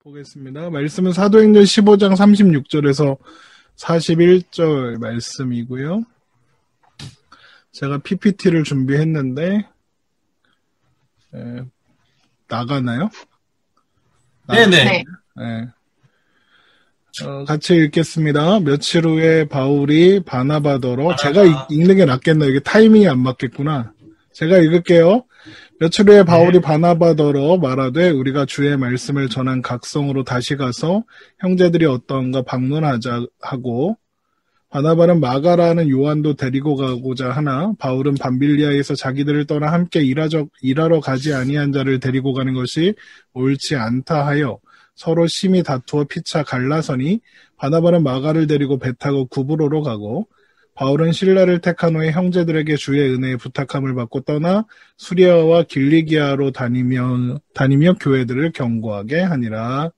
보겠습니다. 말씀은 사도행전 15장 36절에서 41절 말씀이고요. 제가 PPT를 준비했는데 나가나요? 네네. 네. 같이 읽겠습니다. 며칠 후에 바울이 바나바더러 제가 읽는 게 낫겠나? 이게 타이밍이 안 맞겠구나. 제가 읽을게요. 며칠 후에 바울이 바나바더러 말하되 우리가 주의 말씀을 전한 각성으로 다시 가서 형제들이 어떠한가 방문하자 하고 바나바는 마가라는 요한도 데리고 가고자 하나 바울은 밤빌리아에서 자기들을 떠나 함께 일하러 가지 아니한 자를 데리고 가는 것이 옳지 않다 하여 서로 심히 다투어 피차 갈라서니 바나바는 마가를 데리고 배 타고 구브로로 가고 바울은 실라를 택한 후에 형제들에게 주의 은혜에 부탁함을 받고 떠나 수리아와 길리기아로 다니며 교회들을 경고하게 하니라.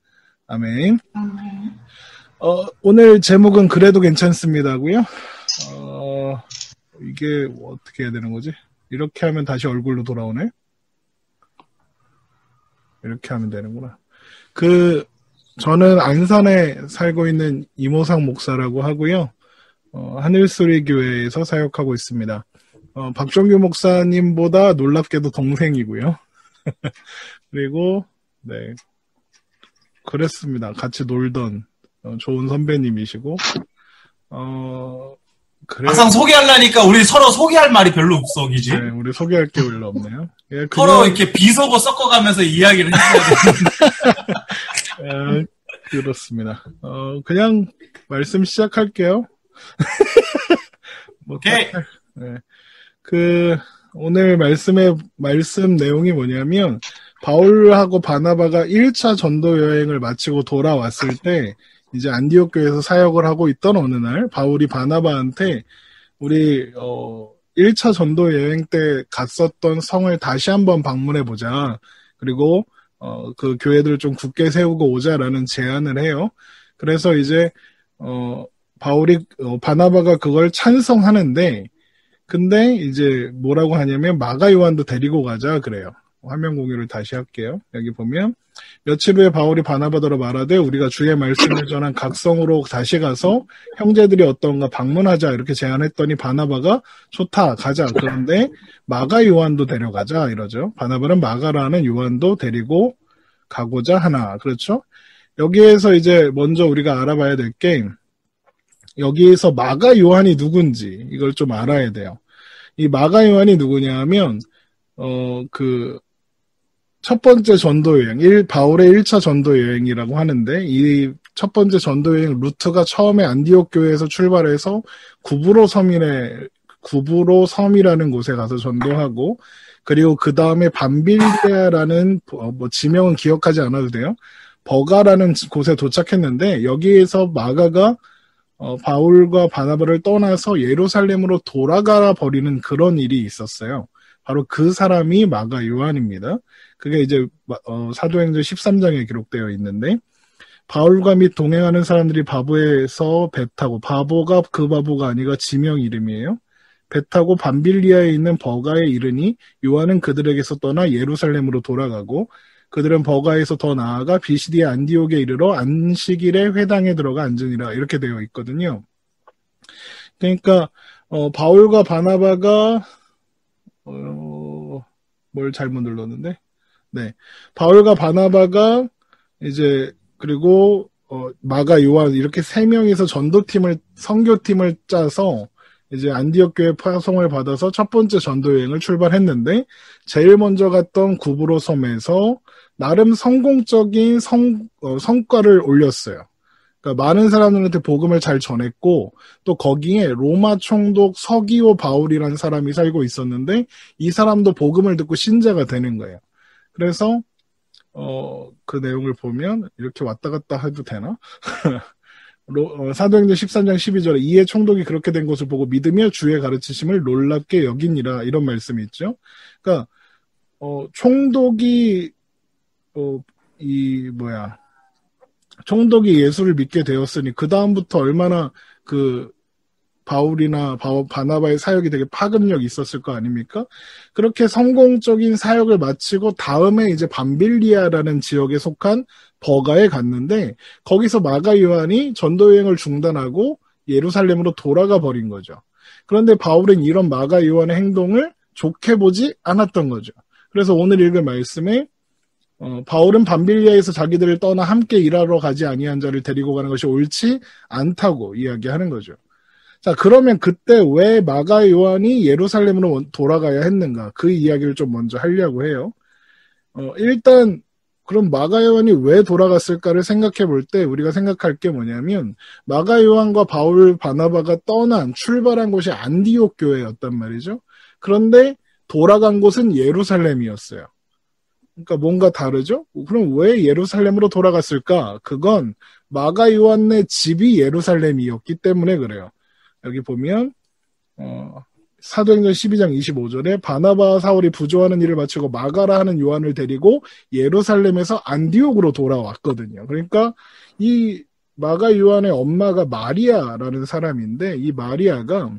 아멘. 오늘 제목은 그래도 괜찮습니다고요. 이게 어떻게 해야 되는 거지? 이렇게 하면 다시 얼굴로 돌아오네. 이렇게 하면 되는구나. 저는 안산에 살고 있는 이모상 목사라고 하고요. 하늘소리 교회에서 사역하고 있습니다. 박종규 목사님보다 놀랍게도 동생이고요. 그리고 네 그랬습니다. 같이 놀던 좋은 선배님이시고 항상 소개하려니까 우리 서로 소개할 말이 별로 없어, 그지? 네, 우리 소개할 게 별로 없네요. 예, 서로 이렇게 비속어 섞어가면서 이야기를 해야 되는데. 그렇습니다. 그냥 말씀 시작할게요. 오케이. 네. 오늘 말씀 내용이 뭐냐면, 바울하고 바나바가 1차 전도 여행을 마치고 돌아왔을 때, 이제 안디옥 교회에서 사역을 하고 있던 어느 날, 바울이 바나바한테, 우리, 1차 전도 여행 때 갔었던 성을 다시 한번 방문해보자. 그리고, 그 교회들을 좀 굳게 세우고 오자라는 제안을 해요. 그래서 이제, 바나바가 그걸 찬성하는데, 근데 이제 뭐라고 하냐면 마가 요한도 데리고 가자 그래요. 화면 공유를 다시 할게요. 여기 보면 며칠 후에 바울이 바나바더러 말하되 우리가 주의 말씀을 전한 각성으로 다시 가서 형제들이 어떤가 방문하자 이렇게 제안했더니 바나바가 좋다 가자. 그런데 마가 요한도 데려가자 이러죠. 바나바는 마가라는 요한도 데리고 가고자 하나. 그렇죠? 여기에서 이제 먼저 우리가 알아봐야 될 게 여기에서 마가 요한이 누군지 이걸 좀 알아야 돼요. 이 마가 요한이 누구냐 하면 첫 번째 전도 여행, 바울의 1차 전도 여행이라고 하는데 이 첫 번째 전도 여행 루트가 처음에 안디옥 교회에서 출발해서 구브로 섬이라는 곳에 가서 전도하고 그리고 그 다음에 밤빌리아라는 지명은 기억하지 않아도 돼요. 버가라는 곳에 도착했는데 여기에서 마가가 바울과 바나바를 떠나서 예루살렘으로 돌아가 버리는 그런 일이 있었어요. 바로 그 사람이 마가 요한입니다. 그게 이제 사도행전 13장에 기록되어 있는데 바울과 및 동행하는 사람들이 바보에서 배 타고 바보가 그 바보가 아니라 지명 이름이에요. 배 타고 밤빌리아에 있는 버가에 이르니 요한은 그들에게서 떠나 예루살렘으로 돌아가고 그들은 버가에서 더 나아가 비시디아 안디옥에 이르러 안식일에 회당에 들어가 앉으니라 이렇게 되어 있거든요. 그러니까 바울과 바나바가 뭘 잘못 눌렀는데 네 바울과 바나바가 이제 그리고 마가 요한 이렇게 세 명이서 선교팀을 짜서 이제 안디옥 교회 파송을 받아서 첫 번째 전도 여행을 출발했는데 제일 먼저 갔던 구브로 섬에서 나름 성공적인 성과를 올렸어요. 그러니까 많은 사람들한테 복음을 잘 전했고 또 거기에 로마 총독 서기오 바울이라는 사람이 살고 있었는데 이 사람도 복음을 듣고 신자가 되는 거예요. 그래서 그 내용을 보면 이렇게 왔다 갔다 해도 되나? 사도행전 13장 12절에 이에 총독이 그렇게 된 것을 보고 믿으며 주의 가르치심을 놀랍게 여기니라 이런 말씀이 있죠. 그러니까 총독이 총독이 예수를 믿게 되었으니 그 다음부터 얼마나 바울이나 바나바의 사역이 되게 파급력이 있었을 거 아닙니까? 그렇게 성공적인 사역을 마치고 다음에 이제 밤빌리아라는 지역에 속한 버가에 갔는데 거기서 마가 요한이 전도 여행을 중단하고 예루살렘으로 돌아가 버린 거죠. 그런데 바울은 이런 마가 요한의 행동을 좋게 보지 않았던 거죠. 그래서 오늘 읽을 말씀에 바울은 밤빌리아에서 자기들을 떠나 함께 일하러 가지 아니한 자를 데리고 가는 것이 옳지 않다고 이야기하는 거죠. 자, 그러면 그때 왜 마가 요한이 예루살렘으로 돌아가야 했는가? 그 이야기를 좀 먼저 하려고 해요. 일단 그럼 마가 요한이 왜 돌아갔을까를 생각해 볼 때 우리가 생각할 게 뭐냐면 마가 요한과 바울 바나바가 출발한 곳이 안디옥 교회였단 말이죠. 그런데 돌아간 곳은 예루살렘이었어요. 그러니까 뭔가 다르죠? 그럼 왜 예루살렘으로 돌아갔을까? 그건 마가 요한의 집이 예루살렘이었기 때문에 그래요. 여기 보면 사도행전 12장 25절에 바나바와 사울이 부조하는 일을 마치고 마가라 하는 요한을 데리고 예루살렘에서 안디옥으로 돌아왔거든요. 그러니까 이 마가 요한의 엄마가 마리아라는 사람인데 이 마리아가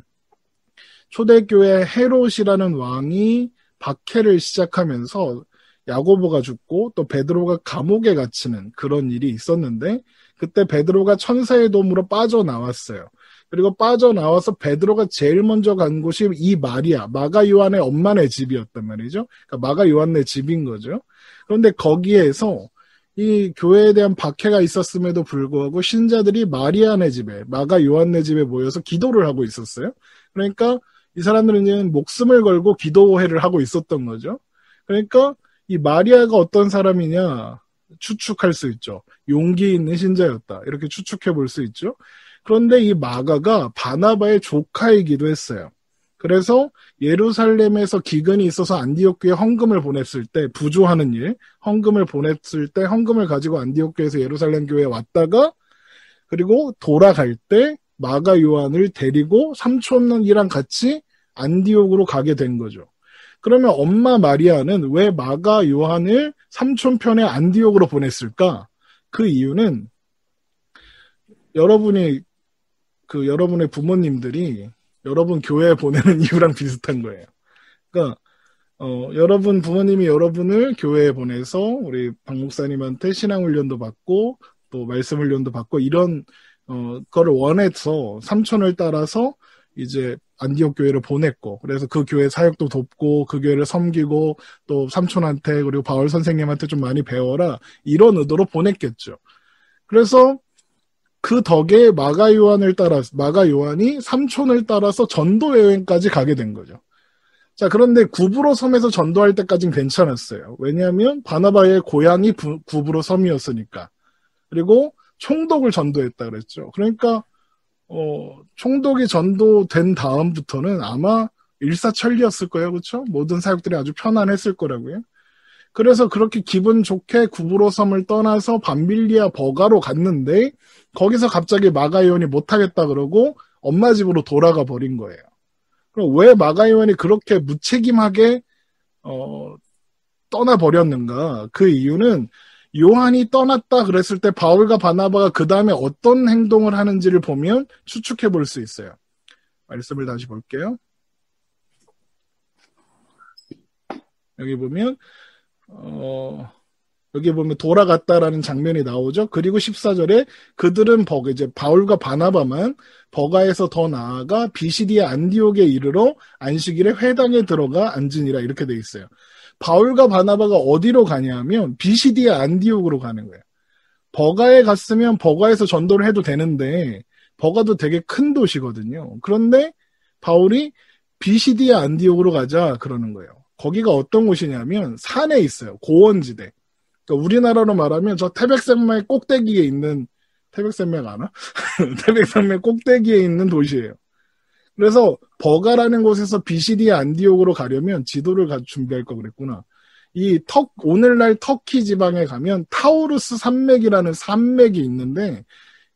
초대교회 헤롯이라는 왕이 박해를 시작하면서 야고보가 죽고 또 베드로가 감옥에 갇히는 그런 일이 있었는데 그때 베드로가 천사의 도움으로 빠져나왔어요. 그리고 빠져나와서 베드로가 제일 먼저 간 곳이 이 마리아, 마가 요한의 엄마네 집이었단 말이죠. 그러니까 마가 요한네 집인 거죠. 그런데 거기에서 이 교회에 대한 박해가 있었음에도 불구하고 신자들이 마리아네 집에, 마가 요한네 집에 모여서 기도를 하고 있었어요. 그러니까 이 사람들은 이제 목숨을 걸고 기도회를 하고 있었던 거죠. 그러니까 이 마리아가 어떤 사람이냐 추측할 수 있죠. 용기 있는 신자였다. 이렇게 추측해 볼 수 있죠. 그런데 이 마가가 바나바의 조카이기도 했어요. 그래서 예루살렘에서 기근이 있어서 안디옥 교회에 헌금을 보냈을 때 부조하는 일, 헌금을 보냈을 때 헌금을 가지고 안디옥 교회에서 예루살렘 교회에 왔다가 그리고 돌아갈 때 마가 요한을 데리고 삼촌이랑 같이 안디옥으로 가게 된 거죠. 그러면 엄마 마리아는 왜 마가 요한을 삼촌편의 안디옥으로 보냈을까? 그 이유는 여러분의 부모님들이 여러분 교회에 보내는 이유랑 비슷한 거예요. 그러니까 여러분 부모님이 여러분을 교회에 보내서 우리 박 목사님한테 신앙 훈련도 받고 또 말씀 훈련도 받고 이런 거를 원해서 삼촌을 따라서 이제 안디옥 교회를 보냈고 그래서 그 교회 사역도 돕고 그 교회를 섬기고 또 삼촌한테 그리고 바울 선생님한테 좀 많이 배워라 이런 의도로 보냈겠죠. 그래서 그 덕에 마가 요한이 삼촌을 따라서 전도 여행까지 가게 된 거죠. 자, 그런데 구브로 섬에서 전도할 때까지는 괜찮았어요. 왜냐하면 바나바의 고향이 구브로 섬이었으니까. 그리고 총독을 전도했다 그랬죠. 그러니까 총독이 전도된 다음부터는 아마 일사천리였을 거예요. 그렇죠? 모든 사역들이 아주 편안했을 거라고요. 그래서 그렇게 기분 좋게 구브로 섬을 떠나서 밤빌리아 버가로 갔는데 거기서 갑자기 마가 요한이 못하겠다 그러고 엄마 집으로 돌아가 버린 거예요. 그럼 왜 마가 요한이 그렇게 무책임하게 떠나버렸는가? 그 이유는 요한이 떠났다 그랬을 때 바울과 바나바가 그 다음에 어떤 행동을 하는지를 보면 추측해 볼 수 있어요. 말씀을 다시 볼게요. 여기 보면 돌아갔다라는 장면이 나오죠. 그리고 14절에 그들은 이제 바울과 바나바만 버가에서 더 나아가 비시디아 안디옥에 이르러 안식일에 회당에 들어가 앉으니라 이렇게 돼 있어요. 바울과 바나바가 어디로 가냐면 비시디아 안디옥으로 가는 거예요. 버가에 갔으면 버가에서 전도를 해도 되는데 버가도 되게 큰 도시거든요. 그런데 바울이 비시디아 안디옥으로 가자 그러는 거예요. 거기가 어떤 곳이냐면 산에 있어요. 고원지대. 그러니까 우리나라로 말하면 저 태백산맥 꼭대기에 있는 태백산맥 아나? 태백산맥 꼭대기에 있는 도시예요. 그래서 버가라는 곳에서 비시디아 안디옥으로 가려면 지도를 준비할 거 그랬구나. 오늘날 터키 지방에 가면 타우루스 산맥이라는 산맥이 있는데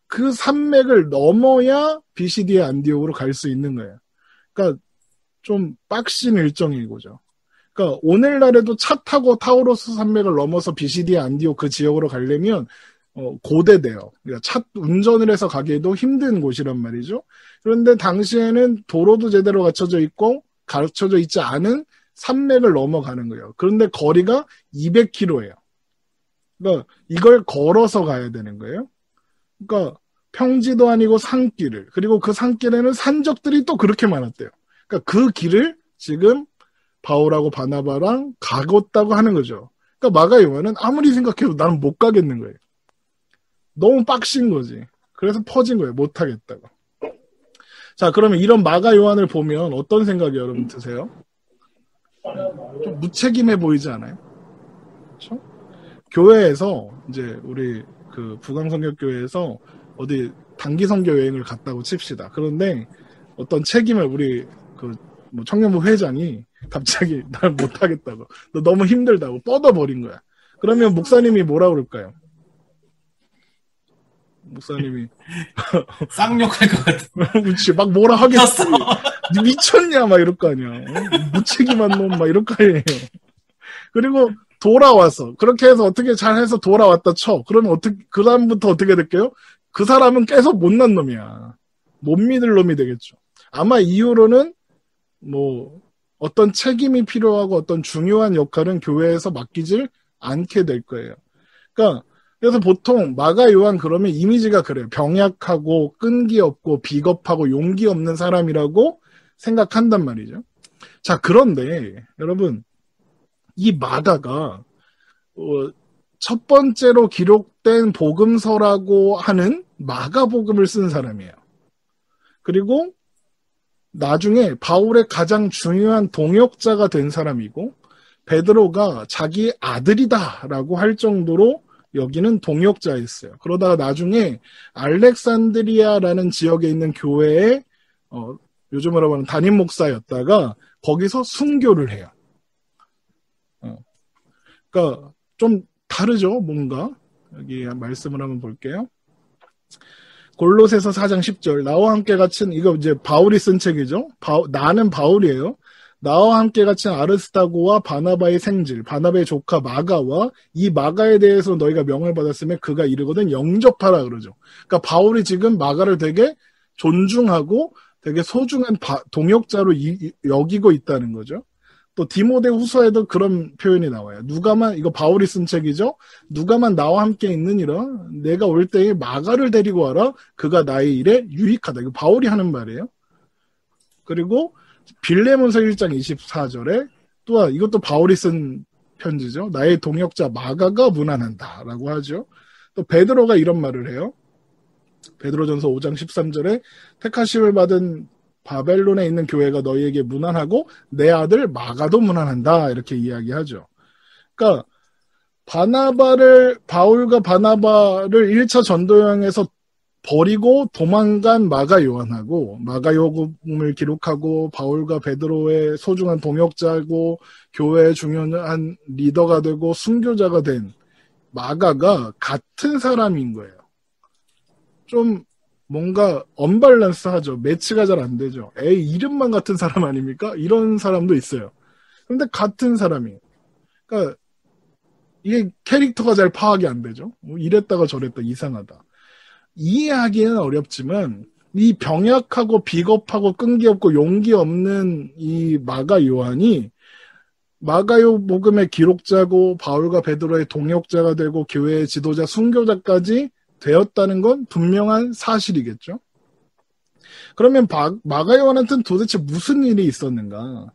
그 산맥을 넘어야 비시디아 안디옥으로 갈 수 있는 거예요. 그러니까 좀 빡신 일정인 거죠. 그러니까 오늘날에도 차 타고 타우루스 산맥을 넘어서 비시디아 안디옥 그 지역으로 가려면 고대돼요. 그러니까 차 운전을 해서 가기에도 힘든 곳이란 말이죠. 그런데 당시에는 도로도 제대로 갖춰져 있고 갖춰져 있지 않은 산맥을 넘어가는 거예요. 그런데 거리가 200km예요. 그러니까 이걸 걸어서 가야 되는 거예요. 그러니까 평지도 아니고 산길을, 그리고 그 산길에는 산적들이 또 그렇게 많았대요. 그러니까 그 길을 지금 바울하고 바나바랑 가겠다고 하는 거죠. 그러니까 마가 요한은 아무리 생각해도 나는 못 가겠는 거예요. 너무 빡신 거지. 그래서 퍼진 거예요. 못 하겠다고. 자, 그러면 이런 마가 요한을 보면 어떤 생각이 여러분 드세요? 좀 무책임해 보이지 않아요? 그렇죠? 교회에서 이제 우리 그 부강성격교회에서 어디 단기 선교 여행을 갔다고 칩시다. 그런데 어떤 책임을 우리 그 뭐 청년부 회장이 갑자기 날 못하겠다고, 너 너무 힘들다고 뻗어버린 거야. 그러면 목사님이 뭐라 그럴까요? 목사님이 쌍욕할 것 같아. 그렇지, 막 뭐라 하겠지. 니 미쳤냐 막 이럴 거 아니야. 무책임한 놈 막 이럴 거 아니에요. 그리고 돌아와서 그렇게 해서 어떻게 잘해서 돌아왔다 쳐. 그러면 어떻게, 그 다음부터 어떻게 될게요? 그 사람은 계속 못난 놈이야. 못 믿을 놈이 되겠죠. 아마 이후로는 뭐 어떤 책임이 필요하고 어떤 중요한 역할은 교회에서 맡기질 않게 될 거예요. 그러니까 그래서 보통 마가 요한 그러면 이미지가 그래요. 병약하고 끈기 없고 비겁하고 용기 없는 사람이라고 생각한단 말이죠. 자, 그런데 여러분, 이 마가가 첫 번째로 기록된 복음서라고 하는 마가복음을 쓴 사람이에요. 그리고 나중에 바울의 가장 중요한 동역자가 된 사람이고, 베드로가 자기 아들이다라고 할 정도로 여기는 동역자였어요. 그러다가 나중에 알렉산드리아라는 지역에 있는 교회에 요즘으로 말하면 담임 목사였다가 거기서 순교를 해요. 그러니까 좀 다르죠, 뭔가. 여기 말씀을 한번 볼게요. 골로새서 4장 10절, 나와 함께 갇힌, 이거 이제 바울이 쓴 책이죠. 나는 바울이에요. 나와 함께 갇힌 아르스타고와 바나바의 생질, 바나바의 조카 마가와 이 마가에 대해서 너희가 명을 받았으면 그가 이르거든 영접하라 그러죠. 그러니까 바울이 지금 마가를 되게 존중하고 되게 소중한 동역자로 여기고 있다는 거죠. 또 디모데 후서에도 그런 표현이 나와요. 누가만, 이거 바울이 쓴 책이죠. 누가만 나와 함께 있느니라 내가 올 때에 마가를 데리고 와라. 그가 나의 일에 유익하다. 이거 바울이 하는 말이에요. 그리고 빌레몬서 1장 24절에 또한 이것도 바울이 쓴 편지죠. 나의 동역자 마가가 문안한다 라고 하죠. 또 베드로가 이런 말을 해요. 베드로전서 5장 13절에 택하심을 받은 바벨론에 있는 교회가 너희에게 문안하고 내 아들 마가도 문안한다 이렇게 이야기하죠. 그러니까 바울과 바나바를 1차 전도여행에서 버리고 도망간 마가 요한하고 마가 요금을 기록하고 바울과 베드로의 소중한 동역자고 교회의 중요한 리더가 되고 순교자가 된 마가가 같은 사람인 거예요. 좀 뭔가 언밸런스하죠. 매치가 잘 안 되죠. 에이, 이름만 같은 사람 아닙니까? 이런 사람도 있어요. 근데 같은 사람이에요. 그러니까 이게 캐릭터가 잘 파악이 안 되죠. 뭐 이랬다가 저랬다 이상하다. 이해하기는 어렵지만 이 병약하고 비겁하고 끈기 없고 용기 없는 이 마가 요한이 마가요 복음의 기록자고 바울과 베드로의 동역자가 되고 교회의 지도자 순교자까지 되었다는 건 분명한 사실이겠죠. 그러면 마가 요한한테는 도대체 무슨 일이 있었는가?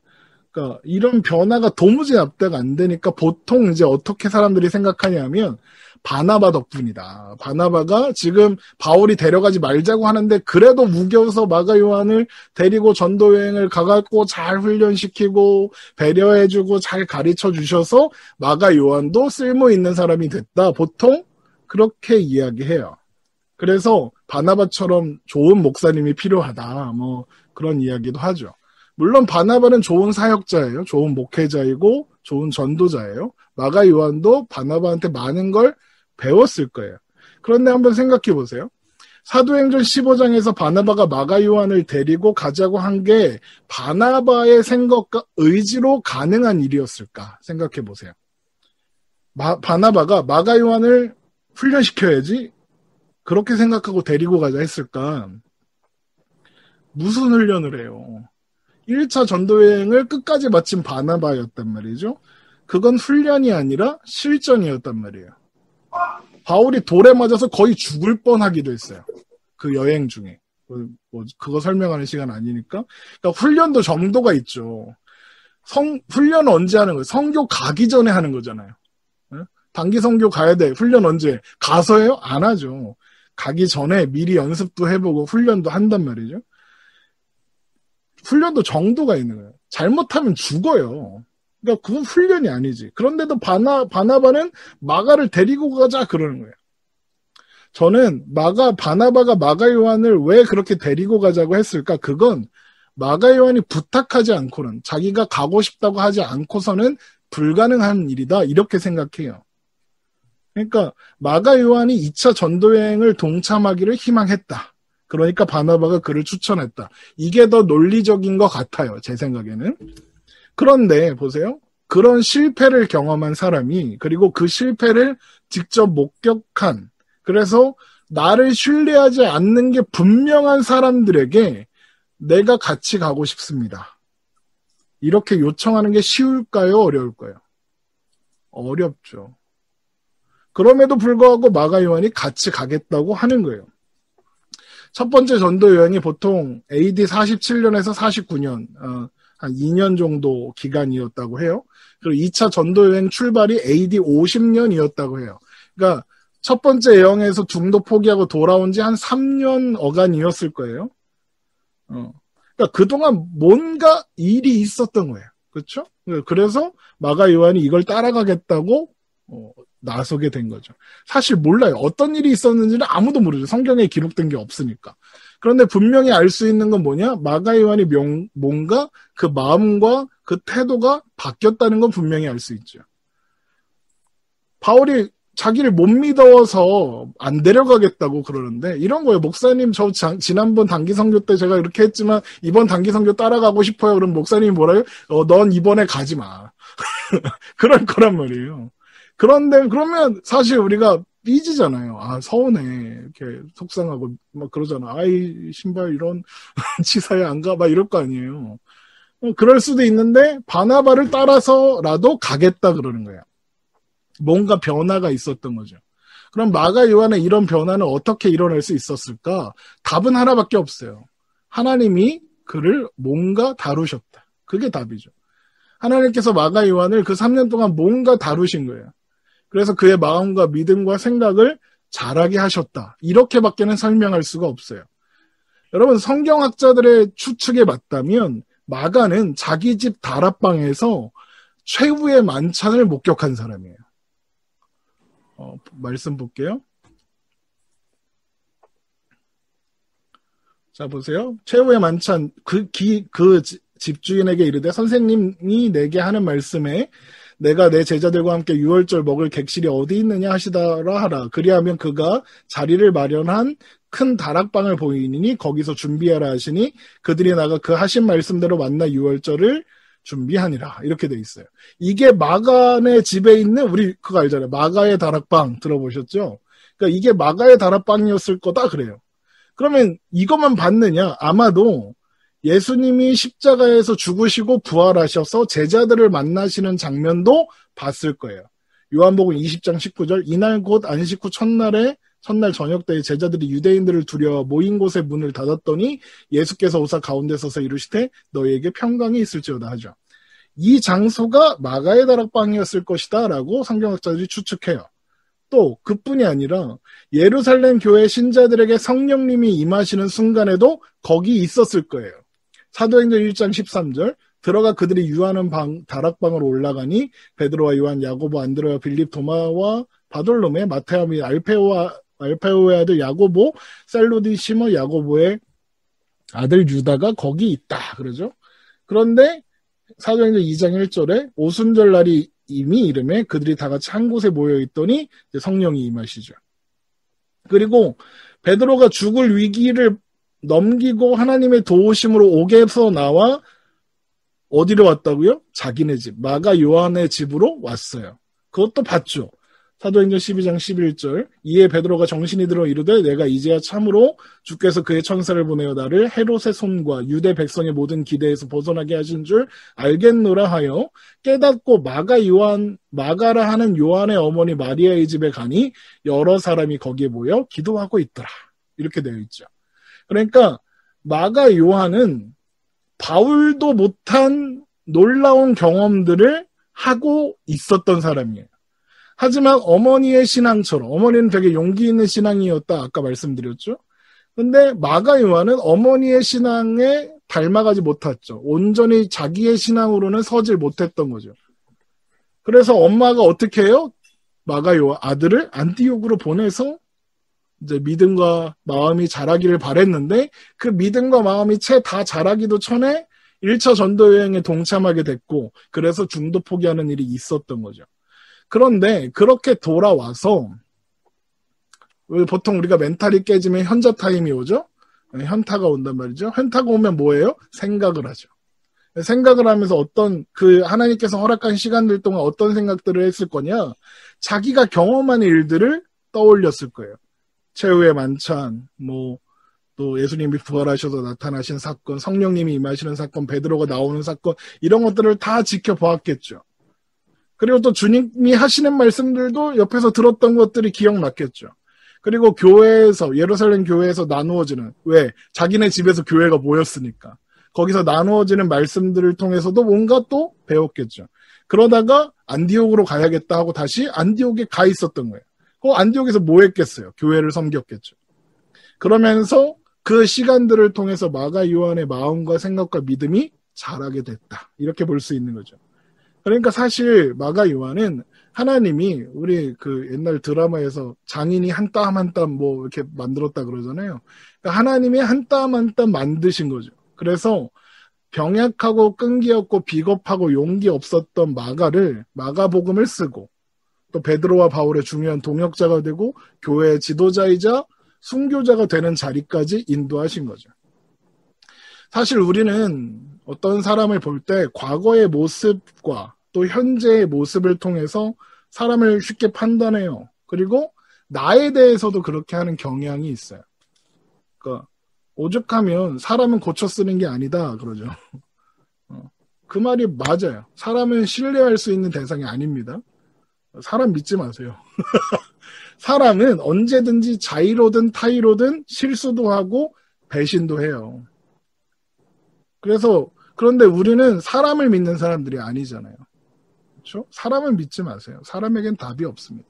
그러니까 이런 변화가 도무지 납득 안 되니까 보통 이제 어떻게 사람들이 생각하냐면 바나바 덕분이다. 바나바가 지금 바울이 데려가지 말자고 하는데 그래도 우겨서 마가 요한을 데리고 전도 여행을 가갖고 잘 훈련시키고 배려해주고 잘 가르쳐 주셔서 마가 요한도 쓸모 있는 사람이 됐다. 보통 그렇게 이야기해요. 그래서 바나바처럼 좋은 목사님이 필요하다. 뭐 그런 이야기도 하죠. 물론 바나바는 좋은 사역자예요. 좋은 목회자이고 좋은 전도자예요. 마가 요한도 바나바한테 많은 걸 배웠을 거예요. 그런데 한번 생각해 보세요. 사도행전 15장에서 바나바가 마가 요한을 데리고 가자고 한 게 바나바의 생각과 의지로 가능한 일이었을까 생각해 보세요. 바나바가 마가 요한을 훈련시켜야지. 그렇게 생각하고 데리고 가자 했을까? 무슨 훈련을 해요? 1차 전도여행을 끝까지 마친 바나바였단 말이죠. 그건 훈련이 아니라 실전이었단 말이에요. 바울이 돌에 맞아서 거의 죽을 뻔하기도 했어요. 그 여행 중에. 그거 설명하는 시간 아니니까. 그러니까 훈련도 정도가 있죠. 훈련은 언제 하는 거예요? 성교 가기 전에 하는 거잖아요. 단기 성교 가야 돼. 훈련 언제? 가서 해요? 안 하죠. 가기 전에 미리 연습도 해보고 훈련도 한단 말이죠. 훈련도 정도가 있는 거예요. 잘못하면 죽어요. 그러니까 그건 훈련이 아니지. 그런데도 바나바는 마가를 데리고 가자 그러는 거예요. 저는 바나바가 마가 요한을 왜 그렇게 데리고 가자고 했을까? 그건 마가 요한이 부탁하지 않고는, 자기가 가고 싶다고 하지 않고서는 불가능한 일이다 이렇게 생각해요. 그러니까 마가 요한이 2차 전도여행을 동참하기를 희망했다. 그러니까 바나바가 그를 추천했다. 이게 더 논리적인 것 같아요. 제 생각에는. 그런데 보세요. 그런 실패를 경험한 사람이, 그리고 그 실패를 직접 목격한, 그래서 나를 신뢰하지 않는 게 분명한 사람들에게 내가 같이 가고 싶습니다. 이렇게 요청하는 게 쉬울까요? 어려울까요? 어렵죠. 그럼에도 불구하고 마가 요한이 같이 가겠다고 하는 거예요. 첫 번째 전도 여행이 보통 AD 47년에서 49년, 한 2년 정도 기간이었다고 해요. 그리고 2차 전도 여행 출발이 AD 50년이었다고 해요. 그러니까 첫 번째 여행에서 중도 포기하고 돌아온 지 한 3년 어간이었을 거예요. 그러니까 그동안 뭔가 일이 있었던 거예요. 그렇죠? 그래서 마가 요한이 이걸 따라가겠다고 나서게 된 거죠. 사실 몰라요. 어떤 일이 있었는지는 아무도 모르죠. 성경에 기록된 게 없으니까. 그런데 분명히 알 수 있는 건 뭐냐? 마가 요한이 뭔가 그 마음과 그 태도가 바뀌었다는 건 분명히 알 수 있죠. 바울이 자기를 못 믿어서 안 데려가겠다고 그러는데 이런 거예요. 목사님 저 지난번 단기 선교 때 제가 이렇게 했지만 이번 단기 선교 따라가고 싶어요. 그럼 목사님이 뭐라요? 넌 이번에 가지 마. 그럴 거란 말이에요. 그런데 그러면 사실 우리가 삐지잖아요. 아 서운해 이렇게 속상하고 막 그러잖아. 아이 신발 이런 치사에 안 가? 막 이럴 거 아니에요. 그럴 수도 있는데 바나바를 따라서라도 가겠다 그러는 거예요. 뭔가 변화가 있었던 거죠. 그럼 마가 요한의 이런 변화는 어떻게 일어날 수 있었을까? 답은 하나밖에 없어요. 하나님이 그를 뭔가 다루셨다. 그게 답이죠. 하나님께서 마가 요한을 그 3년 동안 뭔가 다루신 거예요. 그래서 그의 마음과 믿음과 생각을 자라게 하셨다. 이렇게밖에는 설명할 수가 없어요. 여러분 성경학자들의 추측에 맞다면 마가는 자기 집 다락방에서 최후의 만찬을 목격한 사람이에요. 말씀 볼게요. 자, 보세요. 최후의 만찬, 집주인에게 이르되 선생님이 내게 하는 말씀에 내가 내 제자들과 함께 유월절 먹을 객실이 어디 있느냐 하시더라 하라. 그리하면 그가 자리를 마련한 큰 다락방을 보이니 거기서 준비하라 하시니 그들이 나가 그 하신 말씀대로 만나 유월절을 준비하니라. 이렇게 돼 있어요. 이게 마가의 집에 있는 우리 그거 알잖아요. 마가의 다락방 들어보셨죠? 그러니까 이게 마가의 다락방이었을 거다 그래요. 그러면 이것만 봤느냐? 아마도 예수님이 십자가에서 죽으시고 부활하셔서 제자들을 만나시는 장면도 봤을 거예요. 요한복음 20장 19절 이날 곧 안식 후 첫날 저녁 때에 제자들이 유대인들을 두려워 모인 곳에 문을 닫았더니 예수께서 오사 가운데 서서 이르시되 너희에게 평강이 있을지어다 하죠. 이 장소가 마가의 다락방이었을 것이다 라고 성경학자들이 추측해요. 또 그뿐이 아니라 예루살렘 교회 신자들에게 성령님이 임하시는 순간에도 거기 있었을 거예요. 사도행전 1장 13절 들어가 그들이 유하는 다락방으로 올라가니 베드로와 요한, 야고보, 안드레와 빌립, 도마와 바돌로메, 마테아 및 알페오의 아들 야고보, 셀로디 시몬 야고보의 아들 유다가 거기 있다. 그러죠. 그런데 사도행전 2장 1절에 오순절 날이 이미 이름에 그들이 다 같이 한 곳에 모여 있더니 성령이 임하시죠. 그리고 베드로가 죽을 위기를 넘기고 하나님의 도우심으로 옥에서 나와 어디로 왔다고요? 자기네 집, 마가 요한의 집으로 왔어요. 그것도 봤죠. 사도행전 12장 11절. 이에 베드로가 정신이 들어 이르되 내가 이제야 참으로 주께서 그의 천사를 보내어 나를 헤롯의 손과 유대 백성의 모든 기대에서 벗어나게 하신 줄 알겠노라 하여 깨닫고 마가라 하는 요한의 어머니 마리아의 집에 가니 여러 사람이 거기에 모여 기도하고 있더라. 이렇게 되어 있죠. 그러니까 마가 요한은 바울도 못한 놀라운 경험들을 하고 있었던 사람이에요. 하지만 어머니의 신앙처럼, 어머니는 되게 용기 있는 신앙이었다 아까 말씀드렸죠. 근데 마가 요한은 어머니의 신앙에 닮아가지 못했죠. 온전히 자기의 신앙으로는 서질 못했던 거죠. 그래서 엄마가 어떻게 해요? 마가 요한 아들을 안티옥으로 보내서 이제 믿음과 마음이 자라기를 바랬는데 그 믿음과 마음이 채 다 자라기도 전에 1차 전도 여행에 동참하게 됐고 그래서 중도 포기하는 일이 있었던 거죠. 그런데 그렇게 돌아와서 보통 우리가 멘탈이 깨지면 현자 타임이 오죠. 현타가 온단 말이죠. 현타가 오면 뭐예요? 생각을 하죠. 생각을 하면서 어떤 그 하나님께서 허락한 시간들 동안 어떤 생각들을 했을 거냐? 자기가 경험한 일들을 떠올렸을 거예요. 최후의 만찬, 또 예수님이 부활하셔서 나타나신 사건, 성령님이 임하시는 사건, 베드로가 나오는 사건 이런 것들을 다 지켜보았겠죠. 그리고 또 주님이 하시는 말씀들도 옆에서 들었던 것들이 기억났겠죠. 그리고 교회에서 예루살렘 교회에서 나누어지는 왜? 자기네 집에서 교회가 모였으니까. 거기서 나누어지는 말씀들을 통해서도 뭔가 또 배웠겠죠. 그러다가 안디옥으로 가야겠다 하고 다시 안디옥에 가 있었던 거예요. 안디옥에서 뭐 했겠어요? 교회를 섬겼겠죠. 그러면서 그 시간들을 통해서 마가 요한의 마음과 생각과 믿음이 자라게 됐다. 이렇게 볼 수 있는 거죠. 그러니까 사실 마가 요한은 하나님이 우리 그 옛날 드라마에서 장인이 한 땀 한 땀 이렇게 만들었다 그러잖아요. 그러니까 하나님이 한 땀 한 땀 만드신 거죠. 그래서 병약하고 끈기 없고 비겁하고 용기 없었던 마가복음을 쓰고 또 베드로와 바울의 중요한 동역자가 되고 교회의 지도자이자 순교자가 되는 자리까지 인도하신 거죠. 사실 우리는 어떤 사람을 볼 때 과거의 모습과 또 현재의 모습을 통해서 사람을 쉽게 판단해요. 그리고 나에 대해서도 그렇게 하는 경향이 있어요. 그러니까 오죽하면 사람은 고쳐 쓰는 게 아니다 그러죠. 그 말이 맞아요. 사람은 신뢰할 수 있는 대상이 아닙니다. 사람 믿지 마세요. 사람은 언제든지 자의로든 타의로든 실수도 하고 배신도 해요. 그런데 우리는 사람을 믿는 사람들이 아니잖아요. 그렇죠? 사람을 믿지 마세요. 사람에겐 답이 없습니다.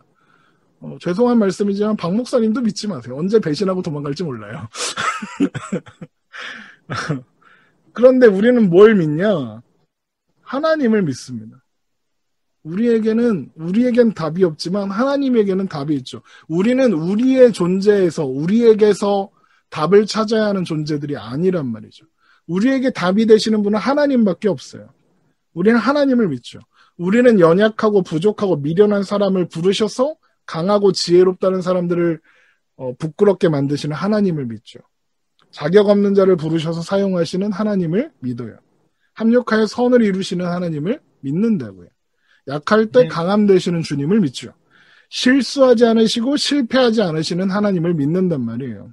죄송한 말씀이지만 박 목사님도 믿지 마세요. 언제 배신하고 도망갈지 몰라요. 그런데 우리는 뭘 믿냐? 하나님을 믿습니다. 우리에겐 답이 없지만 하나님에게는 답이 있죠. 우리는 우리의 존재에서, 우리에게서 답을 찾아야 하는 존재들이 아니란 말이죠. 우리에게 답이 되시는 분은 하나님밖에 없어요. 우리는 하나님을 믿죠. 우리는 연약하고 부족하고 미련한 사람을 부르셔서 강하고 지혜롭다는 사람들을 부끄럽게 만드시는 하나님을 믿죠. 자격 없는 자를 부르셔서 사용하시는 하나님을 믿어요. 합력하여 선을 이루시는 하나님을 믿는다고요. 약할 때 강함 되시는 주님을 믿죠. 실수하지 않으시고 실패하지 않으시는 하나님을 믿는단 말이에요.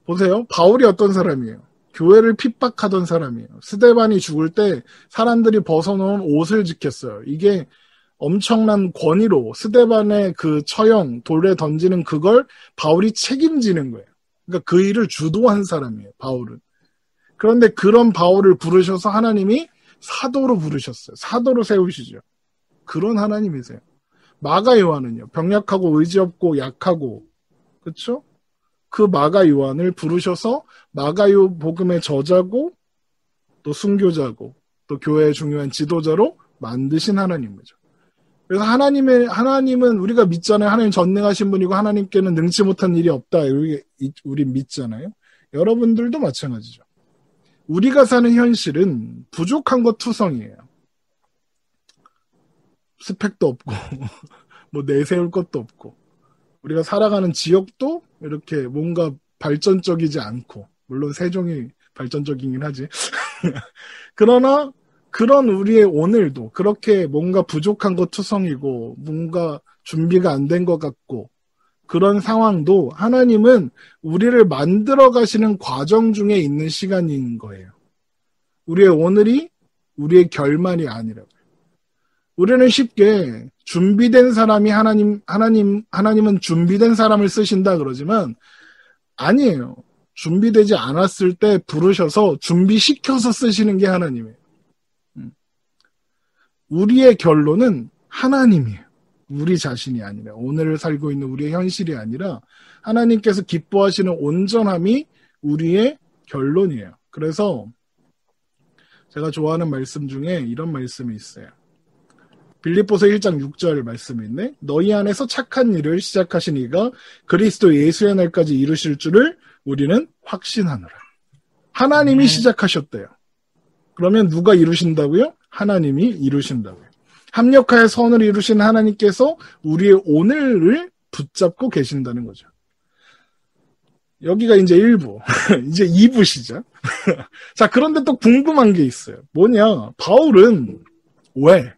보세요. 바울이 어떤 사람이에요? 교회를 핍박하던 사람이에요. 스데반이 죽을 때 사람들이 벗어놓은 옷을 지켰어요. 이게 엄청난 권위로 스데반의 그 처형, 돌에 던지는 그걸 바울이 책임지는 거예요. 그러니까 그 일을 주도한 사람이에요. 바울은. 그런데 그런 바울을 부르셔서 하나님이 사도로 부르셨어요. 사도로 세우시죠. 그런 하나님이세요. 마가 요한은요. 병약하고 의지 없고 약하고 그렇죠? 그 마가 요한을 부르셔서 마가요 복음의 저자고 또 순교자고 또 교회의 중요한 지도자로 만드신 하나님이죠. 그래서 하나님은 우리가 믿잖아요. 하나님 전능하신 분이고 하나님께는 능치 못한 일이 없다. 우리 믿잖아요. 여러분들도 마찬가지죠. 우리가 사는 현실은 부족한 것 투성이에요. 스펙도 없고 내세울 것도 없고 우리가 살아가는 지역도 이렇게 뭔가 발전적이지 않고 물론 세종이 발전적이긴 하지. 그러나 그런 우리의 오늘도 그렇게 뭔가 부족한 것 투성이고 뭔가 준비가 안 된 것 같고 그런 상황도 하나님은 우리를 만들어 가시는 과정 중에 있는 시간인 거예요. 우리의 오늘이 우리의 결말이 아니라고요. 우리는 쉽게 준비된 사람이 하나님은 준비된 사람을 쓰신다 그러지만 아니에요. 준비되지 않았을 때 부르셔서 준비시켜서 쓰시는 게 하나님이에요. 우리의 결론은 하나님이에요. 우리 자신이 아니라 오늘을 살고 있는 우리의 현실이 아니라 하나님께서 기뻐하시는 온전함이 우리의 결론이에요. 그래서 제가 좋아하는 말씀 중에 이런 말씀이 있어요. 빌립보서 1장 6절 말씀이 있네. 너희 안에서 착한 일을 시작하신 이가 그리스도 예수의 날까지 이루실 줄을 우리는 확신하노라. 하나님이 시작하셨대요. 그러면 누가 이루신다고요? 하나님이 이루신다고요. 합력하여 선을 이루신 하나님께서 우리의 오늘을 붙잡고 계신다는 거죠. 여기가 이제 1부. 이제 2부 시작. 자, 그런데 또 궁금한 게 있어요. 뭐냐? 바울은 왜?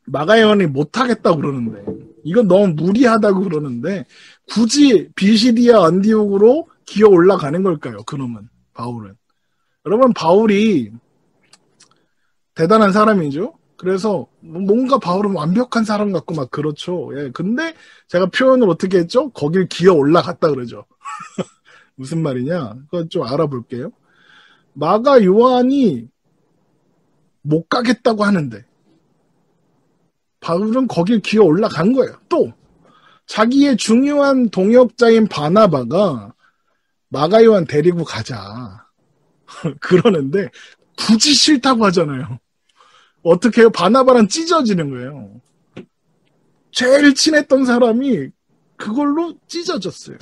마가요한이 못하겠다고 그러는데, 이건 너무 무리하다고 그러는데, 굳이 비시디아 안디옥으로 기어 올라가는 걸까요? 그놈은, 바울은. 여러분, 바울이 대단한 사람이죠? 그래서 뭔가 바울은 완벽한 사람 같고 막 그렇죠. 예, 근데 제가 표현을 어떻게 했죠? 거길 기어 올라갔다 그러죠. 무슨 말이냐? 그거 좀 알아볼게요. 마가 요한이 못 가겠다고 하는데 바울은 거길 기어 올라간 거예요. 또 자기의 중요한 동역자인 바나바가 마가 요한 데리고 가자 그러는데 굳이 싫다고 하잖아요. 어떻게 해요? 바나바랑 찢어지는 거예요. 제일 친했던 사람이 그걸로 찢어졌어요.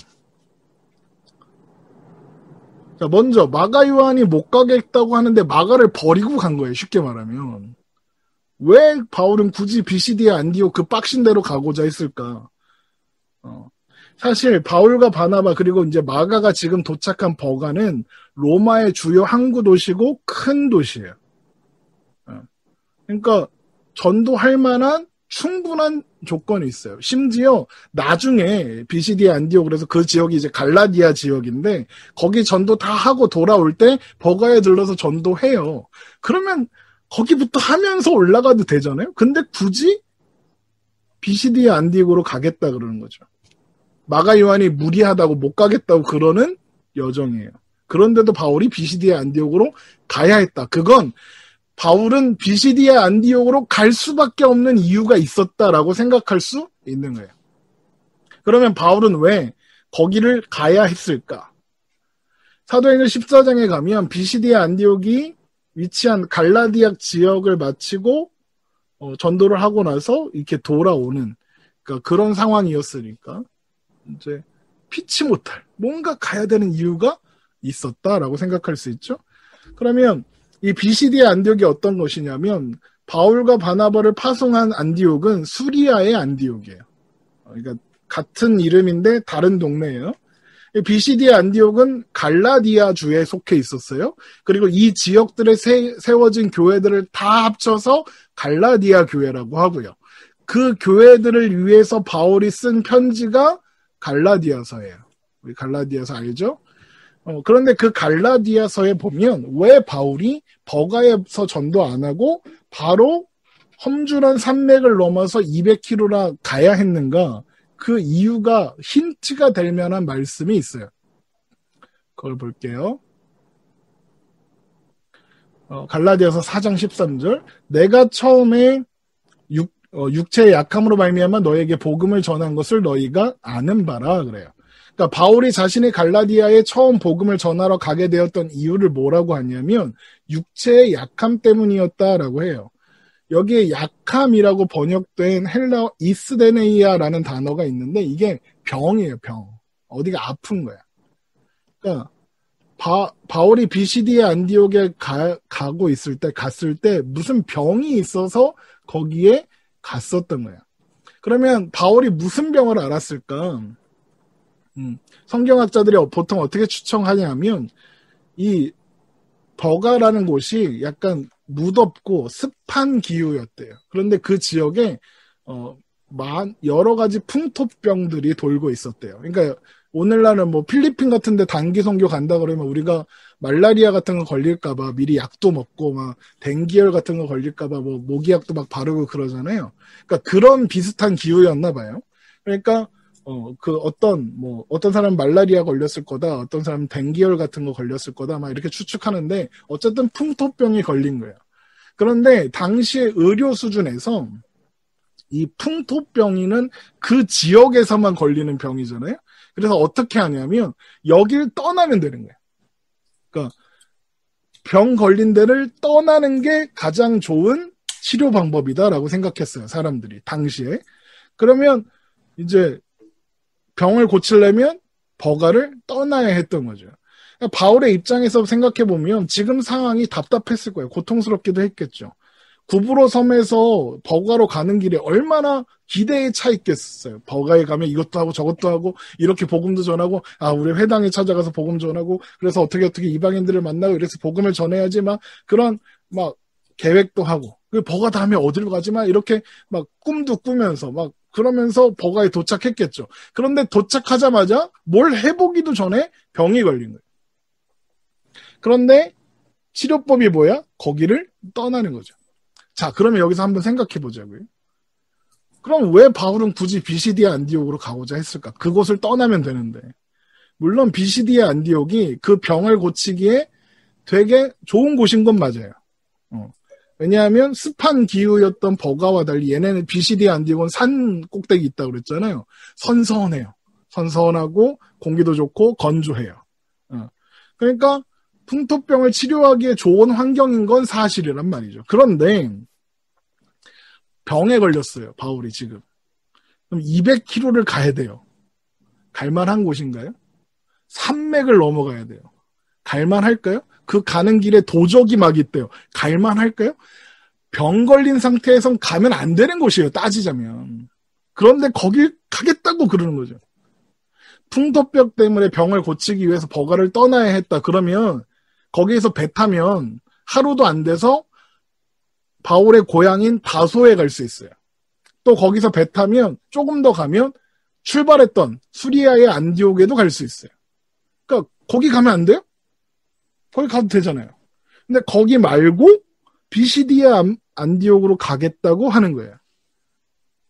자, 먼저 마가 요한이 못 가겠다고 하는데 마가를 버리고 간 거예요. 쉽게 말하면. 왜 바울은 굳이 비시디아 안디옥 그 빡신 데로 가고자 했을까? 사실 바울과 바나바 그리고 이제 마가가 지금 도착한 버가는 로마의 주요 항구 도시고 큰 도시예요. 그러니까 전도할 만한 충분한 조건이 있어요. 심지어 나중에 비시디아 안디옥 그래서 그 지역이 이제 갈라디아 지역인데 거기 전도 다 하고 돌아올 때 버가에 들러서 전도해요. 그러면 거기부터 하면서 올라가도 되잖아요. 근데 굳이 비시디아 안디옥으로 가겠다 그러는 거죠. 마가 요한이 무리하다고 못 가겠다고 그러는 여정이에요. 그런데도 바울이 비시디아 안디옥으로 가야 했다. 그건 바울은 비시디아 안디옥으로 갈 수밖에 없는 이유가 있었다라고 생각할 수 있는 거예요. 그러면 바울은 왜 거기를 가야 했을까? 사도행전 14장에 가면 비시디아 안디옥이 위치한 갈라디아 지역을 마치고 전도를 하고 나서 이렇게 돌아오는 그러니까 그런 상황이었으니까 이제 피치 못할 뭔가 가야 되는 이유가 있었다라고 생각할 수 있죠. 그러면 이 비시디아 안디옥이 어떤 것이냐면 바울과 바나바를 파송한 안디옥은 수리아의 안디옥이에요. 그러니까 같은 이름인데 다른 동네예요. 비시디아 안디옥은 갈라디아 주에 속해 있었어요. 그리고 이 지역들에 세워진 교회들을 다 합쳐서 갈라디아 교회라고 하고요. 그 교회들을 위해서 바울이 쓴 편지가 갈라디아서예요. 우리 갈라디아서 알죠? 그런데 그 갈라디아서에 보면 왜 바울이 버가에서 전도 안 하고 바로 험준한 산맥을 넘어서 200km나 가야 했는가? 그 이유가 힌트가 될 만한 말씀이 있어요. 그걸 볼게요. 갈라디아서 4장 13절 내가 처음에 육체의 약함으로 말미암아 너에게 복음을 전한 것을 너희가 아는 바라 그래요. 그러니까 바울이 자신의 갈라디아에 처음 복음을 전하러 가게 되었던 이유를 뭐라고 하냐면 육체의 약함 때문이었다라고 해요. 여기에 약함이라고 번역된 헬라어 이스데네이아라는 단어가 있는데 이게 병이에요, 병. 어디가 아픈 거야. 그러니까 바울이 비시디아 안디옥에 가고 갔을 때 무슨 병이 있어서 거기에 갔었던 거야. 그러면 바울이 무슨 병을 앓았을까? 성경학자들이 보통 어떻게 추정하냐면 이 버가라는 곳이 약간 무덥고 습한 기후였대요. 그런데 그 지역에 여러 가지 풍토병들이 돌고 있었대요. 그러니까 오늘날은 뭐 필리핀 같은데 단기 선교 간다 그러면 우리가 말라리아 같은 거 걸릴까봐 미리 약도 먹고 막 댕기열 같은 거 걸릴까봐 뭐 모기약도 막 바르고 그러잖아요. 그러니까 그런 비슷한 기후였나 봐요. 그러니까 어떤 사람은 말라리아 걸렸을 거다, 어떤 사람은 댕기열 같은 거 걸렸을 거다, 막 이렇게 추측하는데, 어쨌든 풍토병이 걸린 거예요. 그런데 당시의 의료 수준에서 이 풍토병이는 그 지역에서만 걸리는 병이잖아요. 그래서 어떻게 하냐면, 여길 떠나면 되는 거예요. 그러니까, 병 걸린 데를 떠나는 게 가장 좋은 치료 방법이다라고 생각했어요, 사람들이, 당시에. 그러면, 이제, 병을 고치려면 버가를 떠나야 했던 거죠. 그러니까 바울의 입장에서 생각해보면 지금 상황이 답답했을 거예요. 고통스럽기도 했겠죠. 구브로 섬에서 버가로 가는 길에 얼마나 기대에 차 있겠어요. 버가에 가면 이것도 하고 저것도 하고 이렇게 복음도 전하고 우리 회당에 찾아가서 복음 전하고 그래서 어떻게 이방인들을 만나고 이래서 복음을 전해야지 막 그런 막 계획도 하고 그 버가 다음에 어디로 가지 막 이렇게 막 꿈도 꾸면서 막 그러면서 버가에 도착했겠죠. 그런데 도착하자마자 뭘 해보기도 전에 병이 걸린 거예요. 그런데 치료법이 뭐야? 거기를 떠나는 거죠. 자, 그러면 여기서 한번 생각해 보자고요. 그럼 왜 바울은 굳이 비시디아 안디옥으로 가고자 했을까? 그곳을 떠나면 되는데. 물론 비시디아 안디옥이 그 병을 고치기에 되게 좋은 곳인 건 맞아요. 왜냐하면 습한 기후였던 버가와 달리 얘네는 비시디아 안디옥은 산 꼭대기 있다고 그랬잖아요. 선선해요. 선선하고 공기도 좋고 건조해요. 그러니까 풍토병을 치료하기에 좋은 환경인 건 사실이란 말이죠. 그런데 병에 걸렸어요. 바울이 지금. 그럼 200km를 가야 돼요. 갈만한 곳인가요? 산맥을 넘어가야 돼요. 갈만할까요? 그 가는 길에 도적이 막 있대요. 갈만할까요? 병 걸린 상태에선 가면 안 되는 곳이에요. 따지자면. 그런데 거길 가겠다고 그러는 거죠. 풍토병 때문에 병을 고치기 위해서 버가를 떠나야 했다. 그러면 거기에서 배 타면 하루도 안 돼서 바울의 고향인 다소에 갈 수 있어요. 또 거기서 배 타면 조금 더 가면 출발했던 수리아의 안디옥에도 갈 수 있어요. 그러니까 거기 가면 안 돼요? 거기 가도 되잖아요. 근데 거기 말고 비시디아 안디옥으로 가겠다고 하는 거예요.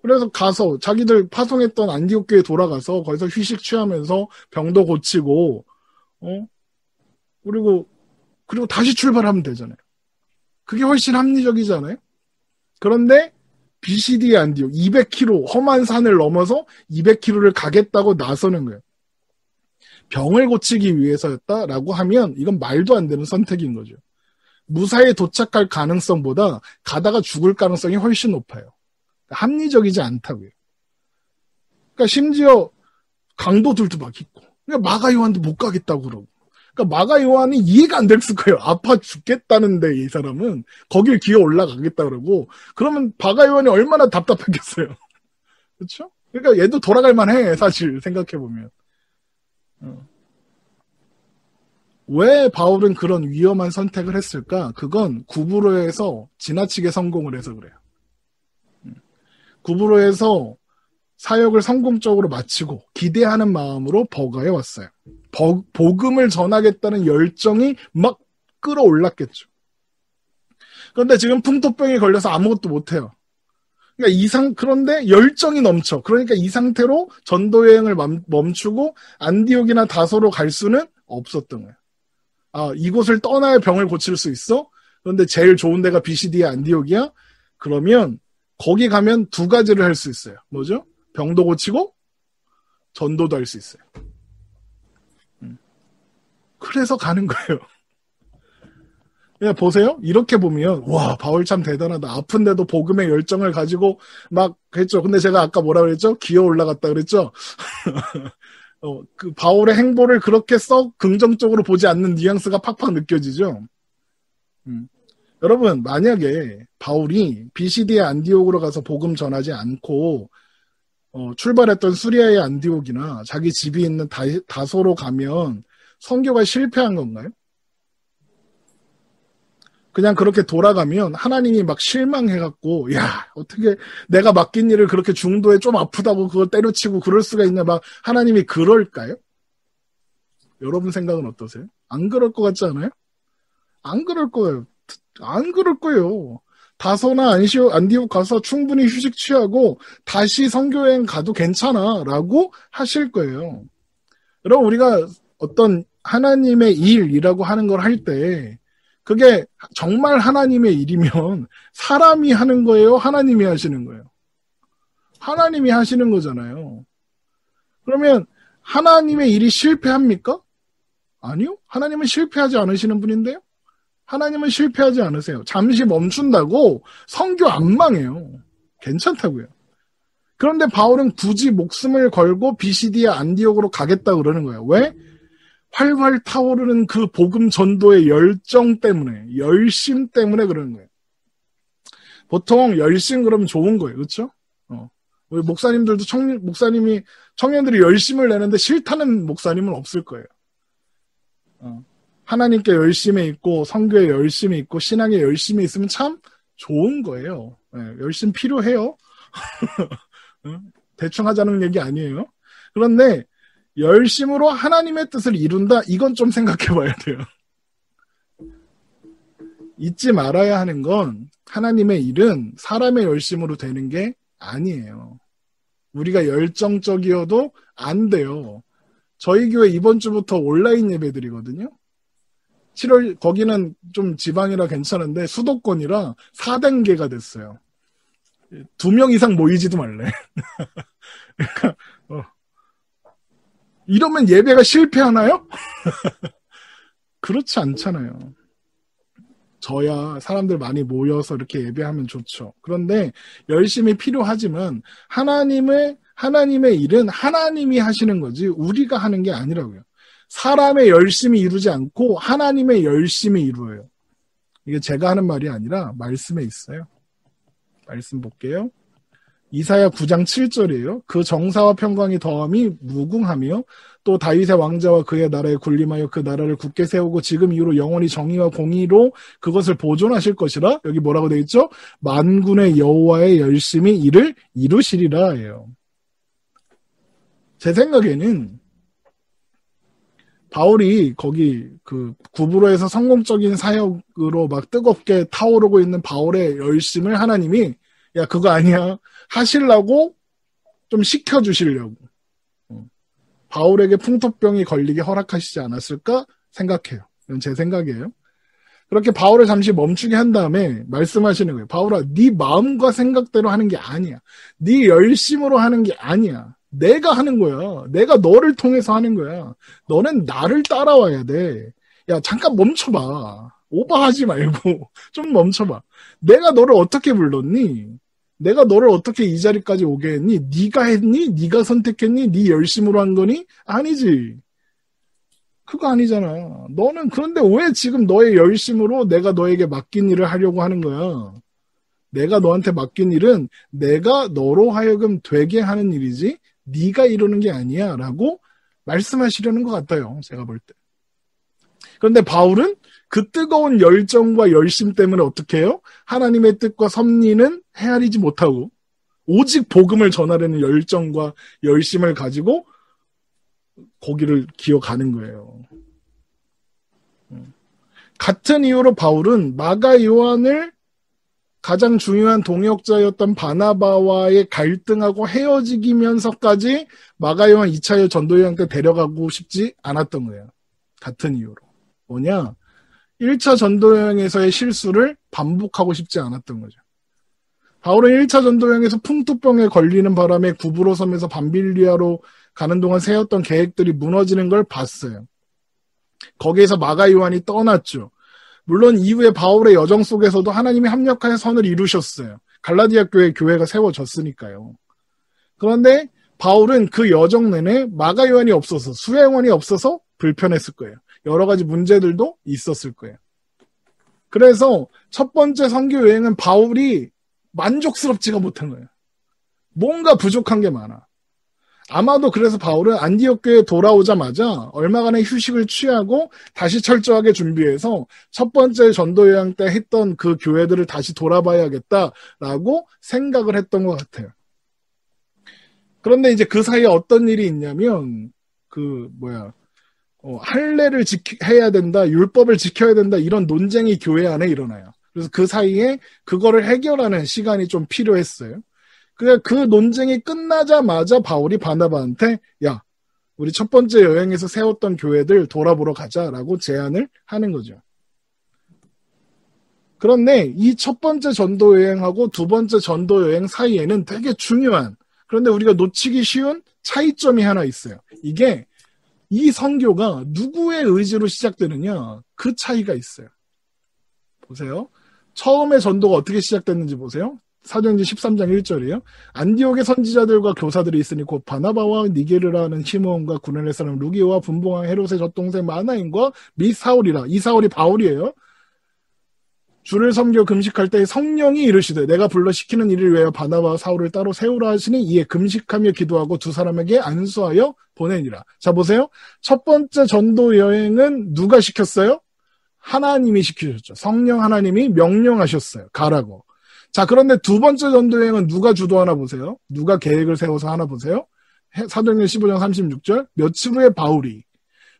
그래서 가서 자기들 파송했던 안디옥 교회에 돌아가서 거기서 휴식 취하면서 병도 고치고 그리고 다시 출발하면 되잖아요. 그게 훨씬 합리적이잖아요. 그런데 비시디아 안디옥 200km 험한 산을 넘어서 200km를 가겠다고 나서는 거예요. 병을 고치기 위해서였다라고 하면 이건 말도 안 되는 선택인 거죠. 무사히 도착할 가능성보다 가다가 죽을 가능성이 훨씬 높아요. 합리적이지 않다고요. 그러니까 심지어 강도들도 막 있고 그러니까 마가 요한도 못 가겠다고 그러고 그러니까 마가 요한이 이해가 안 됐을 거예요. 아파 죽겠다는데 이 사람은 거길 기어 올라가겠다 그러고 그러면 마가 요한이 얼마나 답답했겠어요. 그렇죠? 그러니까 얘도 돌아갈 만해 사실 생각해보면. 왜 바울은 그런 위험한 선택을 했을까? 그건 구브로에서 지나치게 성공을 해서 그래요. 구브로에서 사역을 성공적으로 마치고 기대하는 마음으로 버가에 왔어요. 복음을 전하겠다는 열정이 막 끌어올랐겠죠. 그런데 지금 풍토병에 걸려서 아무것도 못해요. 그러니까 그런데 열정이 넘쳐. 그러니까 이 상태로 전도 여행을 멈추고 안디옥이나 다소로 갈 수는 없었던 거예요. 이곳을 떠나야 병을 고칠 수 있어? 그런데 제일 좋은 데가 비시디아 안디옥이야? 그러면 거기 가면 두 가지를 할 수 있어요. 뭐죠? 병도 고치고 전도도 할 수 있어요. 그래서 가는 거예요. 그냥 보세요. 이렇게 보면 와 바울 참 대단하다. 아픈데도 복음의 열정을 가지고 막 했죠. 근데 제가 아까 뭐라 그랬죠? 기어 올라갔다 그랬죠? 그 바울의 행보를 그렇게 썩 긍정적으로 보지 않는 뉘앙스가 팍팍 느껴지죠. 여러분 만약에 바울이 비시디아 안디옥으로 가서 복음 전하지 않고 출발했던 수리아의 안디옥이나 자기 집이 있는 다소로 가면 선교가 실패한 건가요? 그냥 그렇게 돌아가면 하나님이 막 실망해갖고, 야, 어떻게 내가 맡긴 일을 그렇게 중도에 좀 아프다고 그걸 때려치고 그럴 수가 있냐, 막 하나님이 그럴까요? 여러분 생각은 어떠세요? 안 그럴 것 같지 않아요? 안 그럴 거예요. 안 그럴 거예요. 다소나 안디옥 가서 충분히 휴식 취하고 다시 선교여행 가도 괜찮아 라고 하실 거예요. 여러분, 우리가 어떤 하나님의 일이라고 하는 걸 할 때 그게 정말 하나님의 일이면 사람이 하는 거예요? 하나님이 하시는 거예요? 하나님이 하시는 거잖아요. 그러면 하나님의 일이 실패합니까? 아니요. 하나님은 실패하지 않으시는 분인데요. 하나님은 실패하지 않으세요. 잠시 멈춘다고 선교 안 망해요. 괜찮다고요. 그런데 바울은 굳이 목숨을 걸고 비시디아 안디옥으로 가겠다 그러는 거예요. 왜? 활활 타오르는 그 복음 전도의 열정 때문에, 열심 때문에 그러는 거예요. 보통 열심 그러면 좋은 거예요. 그렇죠? 우리 목사님들도 청년들이 열심을 내는데 싫다는 목사님은 없을 거예요. 하나님께 열심히 있고 성교에 열심히 있고 신앙에 열심히 있으면 참 좋은 거예요. 열심 필요해요. 대충 하자는 얘기 아니에요. 그런데 열심으로 하나님의 뜻을 이룬다? 이건 좀 생각해 봐야 돼요. 잊지 말아야 하는 건 하나님의 일은 사람의 열심으로 되는 게 아니에요. 우리가 열정적이어도 안 돼요. 저희 교회 이번 주부터 온라인 예배드리거든요. 7월, 거기는 좀 지방이라 괜찮은데 수도권이라 4단계가 됐어요. 2명 이상 모이지도 말래. 그러니까, 이러면 예배가 실패하나요? 그렇지 않잖아요. 저야 사람들 많이 모여서 이렇게 예배하면 좋죠. 그런데 열심히 필요하지만 하나님의 일은 하나님이 하시는 거지 우리가 하는 게 아니라고요. 사람의 열심히 이루지 않고 하나님의 열심히 이루어요. 이게 제가 하는 말이 아니라 말씀에 있어요. 말씀 볼게요. 이사야 9장 7절이에요. 그 정사와 평강이 더함이 무궁하며 또 다윗의 왕자와 그의 나라에 군림하여 그 나라를 굳게 세우고 지금 이후로 영원히 정의와 공의로 그것을 보존하실 것이라. 여기 뭐라고 되어 있죠? 만군의 여호와의 열심히 이를 이루시리라 해요. 제 생각에는 바울이 거기 그 구브로에서 성공적인 사역으로 막 뜨겁게 타오르고 있는 바울의 열심을 하나님이 야 그거 아니야 하시려고 좀 시켜주시려고 바울에게 풍토병이 걸리게 허락하시지 않았을까 생각해요. 이건 제 생각이에요. 그렇게 바울을 잠시 멈추게 한 다음에 말씀하시는 거예요. 바울아, 네 마음과 생각대로 하는 게 아니야. 네 열심으로 하는 게 아니야. 내가 하는 거야. 내가 너를 통해서 하는 거야. 너는 나를 따라와야 돼. 야, 잠깐 멈춰봐. 오버하지 말고 좀 멈춰봐. 내가 너를 어떻게 불렀니? 내가 너를 어떻게 이 자리까지 오게 했니? 네가 했니? 네가 선택했니? 네 열심으로 한 거니? 아니지. 그거 아니잖아. 너는 그런데 왜 지금 너의 열심으로 내가 너에게 맡긴 일을 하려고 하는 거야? 내가 너한테 맡긴 일은 내가 너로 하여금 되게 하는 일이지 네가 이루는 게 아니야 라고 말씀하시려는 것 같아요. 제가 볼 때. 그런데 바울은 그 뜨거운 열정과 열심 때문에 어떻게 해요? 하나님의 뜻과 섭리는 헤아리지 못하고 오직 복음을 전하려는 열정과 열심을 가지고 거기를 기어가는 거예요. 같은 이유로 바울은 마가 요한을 가장 중요한 동역자였던 바나바와의 갈등하고 헤어지면서까지 마가 요한 2차 전도여행 때 데려가고 싶지 않았던 거예요. 같은 이유로. 뭐냐? 1차 전도여행에서의 실수를 반복하고 싶지 않았던 거죠. 바울은 1차 전도여행에서 풍토병에 걸리는 바람에 구브로 섬에서 밤빌리아로 가는 동안 세웠던 계획들이 무너지는 걸 봤어요. 거기에서 마가 요한이 떠났죠. 물론 이후에 바울의 여정 속에서도 하나님이 합력하여 선을 이루셨어요. 갈라디아 교회가 세워졌으니까요. 그런데 바울은 그 여정 내내 마가 요한이 없어서 수행원이 없어서 불편했을 거예요. 여러 가지 문제들도 있었을 거예요. 그래서 첫 번째 선교 여행은 바울이 만족스럽지가 못한 거예요. 뭔가 부족한 게 많아. 아마도 그래서 바울은 안디옥 교회에 돌아오자마자 얼마간의 휴식을 취하고 다시 철저하게 준비해서 첫 번째 전도 여행 때 했던 그 교회들을 다시 돌아봐야겠다라고 생각을 했던 것 같아요. 그런데 이제 그 사이에 어떤 일이 있냐면 할례를 해야 된다, 율법을 지켜야 된다 이런 논쟁이 교회 안에 일어나요. 그래서 그 사이에 그거를 해결하는 시간이 좀 필요했어요. 그 논쟁이 끝나자마자 바울이 바나바한테 야, 우리 첫 번째 여행에서 세웠던 교회들 돌아보러 가자라고 제안을 하는 거죠. 그런데 이 첫 번째 전도 여행하고 두 번째 전도 여행 사이에는 되게 중요한, 그런데 우리가 놓치기 쉬운 차이점이 하나 있어요. 이게 이 선교가 누구의 의지로 시작되느냐, 그 차이가 있어요. 보세요. 처음에 전도가 어떻게 시작됐는지 보세요. 사도행전 13장 1절이에요. 안디옥의 선지자들과 교사들이 있으니 곧 바나바와 니게르라는 시므온과 구레네 사람 루기오와 분봉왕 헤롯의 젖동생 마나인과 및 사울이라. 이 사울이 바울이에요. 주를 섬겨 금식할 때 성령이 이르시되 내가 불러 시키는 일을 위하여 바나바와 사울을 따로 세우라 하시니 이에 금식하며 기도하고 두 사람에게 안수하여 보내니라. 자, 보세요. 첫 번째 전도 여행은 누가 시켰어요? 하나님이 시키셨죠. 성령 하나님이 명령하셨어요. 가라고. 자, 그런데 두 번째 전도 여행은 누가 주도하나 보세요. 누가 계획을 세워서 하나 보세요. 사도행전 15장 36절. 며칠 후에 바울이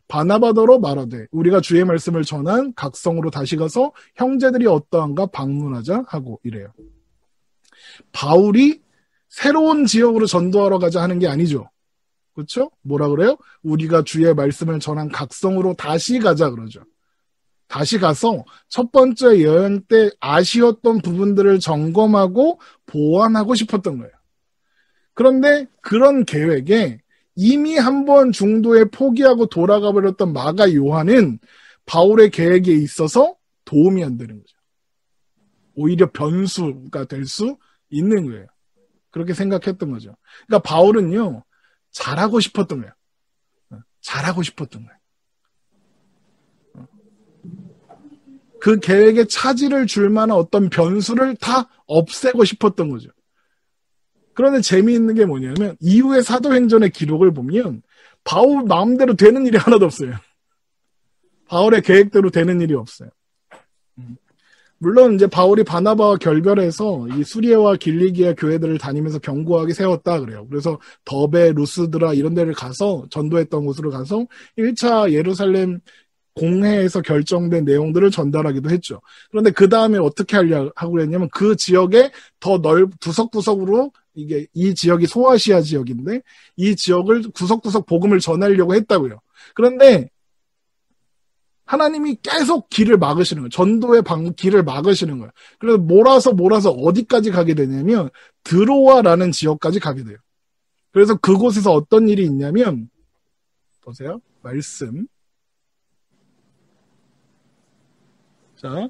바나바더러 말하되 우리가 주의 말씀을 전한 각성으로 다시 가서 형제들이 어떠한가 방문하자 하고 이래요. 바울이 새로운 지역으로 전도하러 가자 하는 게 아니죠. 그렇죠? 뭐라 그래요? 우리가 주의 말씀을 전한 각성으로 다시 가자 그러죠. 다시 가서 첫 번째 여행 때 아쉬웠던 부분들을 점검하고 보완하고 싶었던 거예요. 그런데 그런 계획에 이미 한번 중도에 포기하고 돌아가 버렸던 마가 요한은 바울의 계획에 있어서 도움이 안 되는 거죠. 오히려 변수가 될 수 있는 거예요. 그렇게 생각했던 거죠. 그러니까 바울은요, 잘하고 싶었던 거예요. 잘하고 싶었던 거예요. 그 계획에 차질을 줄 만한 어떤 변수를 다 없애고 싶었던 거죠. 그런데 재미있는 게 뭐냐면 이후의 사도행전의 기록을 보면 바울 마음대로 되는 일이 하나도 없어요. 바울의 계획대로 되는 일이 없어요. 물론 이제 바울이 바나바와 결별해서 이 수리아와 길리기아 교회들을 다니면서 견고하게 세웠다 그래요. 그래서 더베, 루스드라 이런 데를 가서 전도했던 곳으로 가서 1차 예루살렘 공회에서 결정된 내용들을 전달하기도 했죠. 그런데 그 다음에 어떻게 하고 그랬냐면 그 지역에 더 구석구석으로 이 지역이 소아시아 지역인데 이 지역을 구석구석 복음을 전하려고 했다고요. 그런데 하나님이 계속 길을 막으시는 거예요. 전도의 길을 막으시는 거예요. 그래서 몰아서 어디까지 가게 되냐면 드로아라는 지역까지 가게 돼요. 그래서 그곳에서 어떤 일이 있냐면 보세요. 말씀. 자,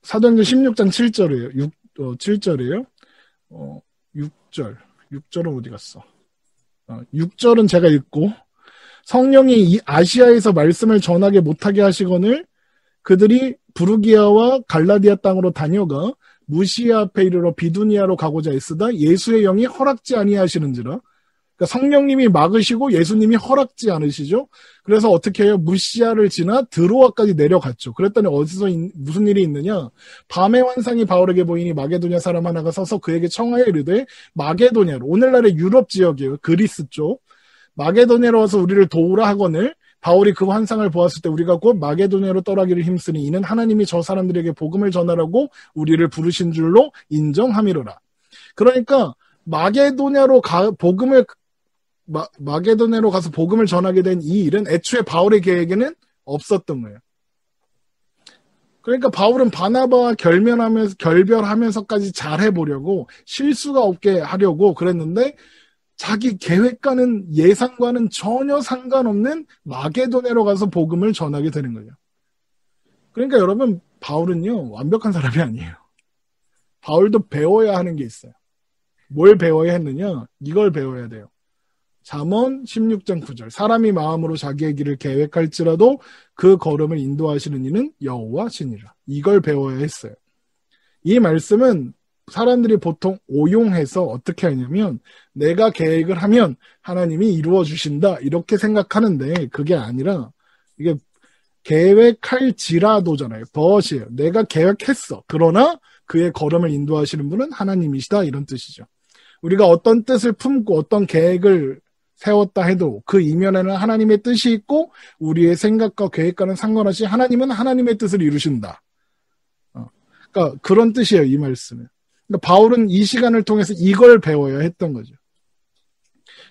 사도행전 16장 7절이에요. 7절이에요. 6절은 어디 갔어? 6절은 제가 읽고 성령이 이 아시아에서 말씀을 전하게 못하게 하시거늘 그들이 부르기아와 갈라디아 땅으로 다녀가 무시아 앞에 이르러 비두니아로 가고자 애쓰다 예수의 영이 허락지 아니하시는지라. 그러니까 성령님이 막으시고 예수님이 허락지 않으시죠. 그래서 어떻게 해요? 무시아를 지나 드로아까지 내려갔죠. 그랬더니 어디서 무슨 일이 있느냐. 밤의 환상이 바울에게 보이니 마게도냐 사람 하나가 서서 그에게 청하여 이르되 마게도냐로, 오늘날의 유럽 지역이에요. 그리스 쪽. 마게도냐로 와서 우리를 도우라 하거늘 바울이 그 환상을 보았을 때 우리가 곧 마게도냐로 떠나기를 힘쓰니 이는 하나님이 저 사람들에게 복음을 전하라고 우리를 부르신 줄로 인정함이로라. 그러니까 마게도냐로 마게도냐로 가서 복음을 전하게 된 이 일은 애초에 바울의 계획에는 없었던 거예요. 그러니까 바울은 바나바와 결별하면서까지 잘 해보려고 실수가 없게 하려고 그랬는데 자기 계획과는 예상과는 전혀 상관없는 마게도냐로 가서 복음을 전하게 되는 거죠. 그러니까 여러분, 바울은요, 완벽한 사람이 아니에요. 바울도 배워야 하는 게 있어요. 뭘 배워야 했느냐? 이걸 배워야 돼요. 잠언 16장 9절. 사람이 마음으로 자기의 길을 계획할지라도 그 걸음을 인도하시는 이는 여호와시니라. 이걸 배워야 했어요. 이 말씀은 사람들이 보통 오용해서 어떻게 하냐면 내가 계획을 하면 하나님이 이루어 주신다 이렇게 생각하는데 그게 아니라 이게 계획할지라도잖아요. 벗이에요. 내가 계획했어. 그러나 그의 걸음을 인도하시는 분은 하나님이시다 이런 뜻이죠. 우리가 어떤 뜻을 품고 어떤 계획을 세웠다 해도 그 이면에는 하나님의 뜻이 있고 우리의 생각과 계획과는 상관없이 하나님은 하나님의 뜻을 이루신다. 그러니까 그런 뜻이에요. 이 말씀은. 그러니까 바울은 이 시간을 통해서 이걸 배워야 했던 거죠.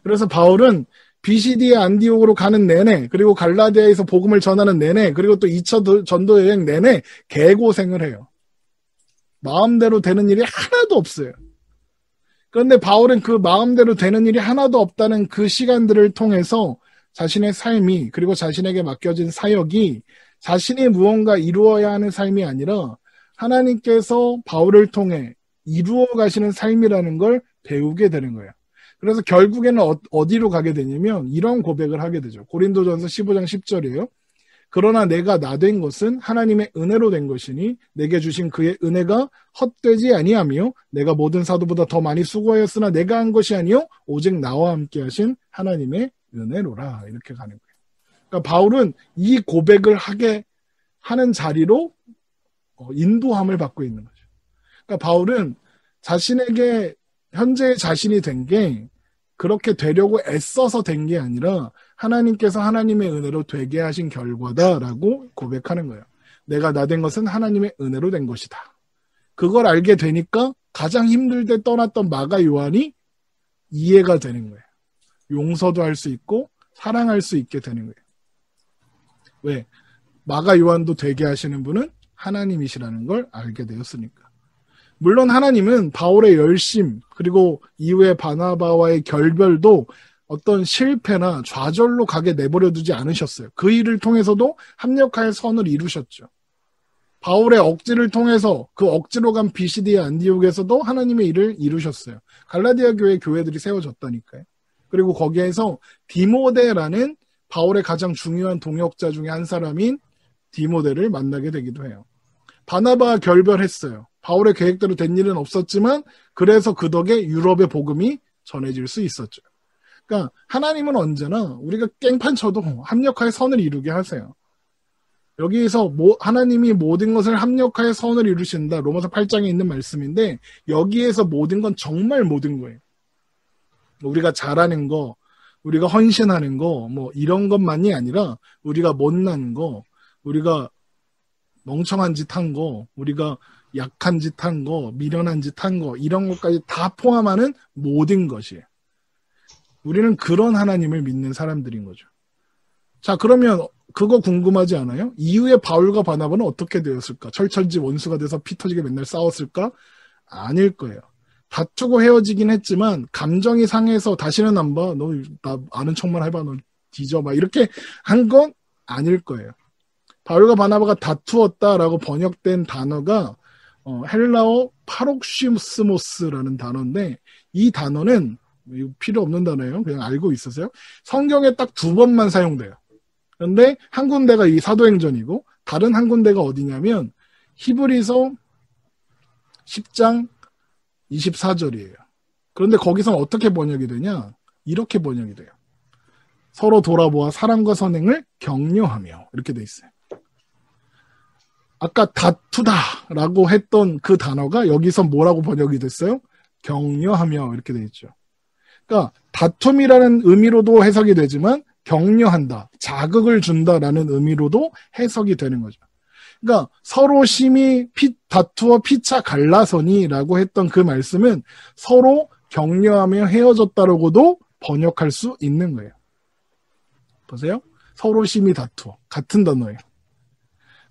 그래서 바울은 BCD의 안디옥으로 가는 내내 그리고 갈라디아에서 복음을 전하는 내내 그리고 또 2차 전도 여행 내내 개고생을 해요. 마음대로 되는 일이 하나도 없어요. 그런데 바울은 그 마음대로 되는 일이 하나도 없다는 그 시간들을 통해서 자신의 삶이 그리고 자신에게 맡겨진 사역이 자신이 무언가 이루어야 하는 삶이 아니라 하나님께서 바울을 통해 이루어 가시는 삶이라는 걸 배우게 되는 거예요. 그래서 결국에는 어디로 가게 되냐면 이런 고백을 하게 되죠. 고린도전서 15장 10절이에요. 그러나 내가 나 된 것은 하나님의 은혜로 된 것이니 내게 주신 그의 은혜가 헛되지 아니하며 내가 모든 사도보다 더 많이 수고하였으나 내가 한 것이 아니요 오직 나와 함께 하신 하나님의 은혜로라 이렇게 가는 거예요. 그러니까 바울은 이 고백을 하게 하는 자리로 인도함을 받고 있는 거죠. 그러니까 바울은 자신에게 현재 자신이 된 게 그렇게 되려고 애써서 된 게 아니라 하나님께서 하나님의 은혜로 되게 하신 결과다라고 고백하는 거예요. 내가 나 된 것은 하나님의 은혜로 된 것이다. 그걸 알게 되니까 가장 힘들 때 떠났던 마가 요한이 이해가 되는 거예요. 용서도 할 수 있고 사랑할 수 있게 되는 거예요. 왜? 마가 요한도 되게 하시는 분은 하나님이시라는 걸 알게 되었으니까. 물론 하나님은 바울의 열심 그리고 이후에 바나바와의 결별도 어떤 실패나 좌절로 가게 내버려 두지 않으셨어요. 그 일을 통해서도 합력하여 선을 이루셨죠. 바울의 억지를 통해서 그 억지로 간 BCD의 안디옥에서도 하나님의 일을 이루셨어요. 갈라디아 교회 교회들이 세워졌다니까요. 그리고 거기에서 디모데라는 바울의 가장 중요한 동역자 중에 한 사람인 디모데를 만나게 되기도 해요. 바나바와 결별했어요. 바울의 계획대로 된 일은 없었지만 그래서 그 덕에 유럽의 복음이 전해질 수 있었죠. 그러니까 하나님은 언제나 우리가 깽판 쳐도 합력하여 선을 이루게 하세요. 여기에서 하나님이 모든 것을 합력하여 선을 이루신다. 로마서 8장에 있는 말씀인데 여기에서 모든 건 정말 모든 거예요. 우리가 잘하는 거, 우리가 헌신하는 거, 뭐 이런 것만이 아니라 우리가 못난 거, 우리가 멍청한 짓 한 거, 우리가 약한 짓 한 거, 미련한 짓 한 거, 이런 것까지 다 포함하는 모든 것이에요. 우리는 그런 하나님을 믿는 사람들인 거죠. 자, 그러면 그거 궁금하지 않아요? 이후에 바울과 바나바는 어떻게 되었을까? 철천지 원수가 돼서 피 터지게 맨날 싸웠을까? 아닐 거예요. 다투고 헤어지긴 했지만 감정이 상해서 다시는 안 봐. 너 나 아는 척만 해봐. 너 뒤져. 막 이렇게 한 건 아닐 거예요. 바울과 바나바가 다투었다라고 번역된 단어가 헬라어 파록시스모스라는 단어인데 이 단어는 필요 없는 단어예요. 그냥 알고 있으세요? 성경에 딱 2번만 사용돼요. 그런데 한 군데가 이 사도행전이고 다른 한 군데가 어디냐면 히브리서 10장 24절이에요. 그런데 거기서는 어떻게 번역이 되냐? 이렇게 번역이 돼요. 서로 돌아보아 사랑과 선행을 격려하며 이렇게 돼 있어요. 아까 다투다라고 했던 그 단어가 여기서 뭐라고 번역이 됐어요? 격려하며 이렇게 돼 있죠. 그러니까 다툼이라는 의미로도 해석이 되지만 격려한다, 자극을 준다라는 의미로도 해석이 되는 거죠. 그러니까 서로 심히 다투어 피차 갈라서니라고 했던 그 말씀은 서로 격려하며 헤어졌다라고도 번역할 수 있는 거예요. 보세요. 서로 심히 다투어. 같은 단어예요.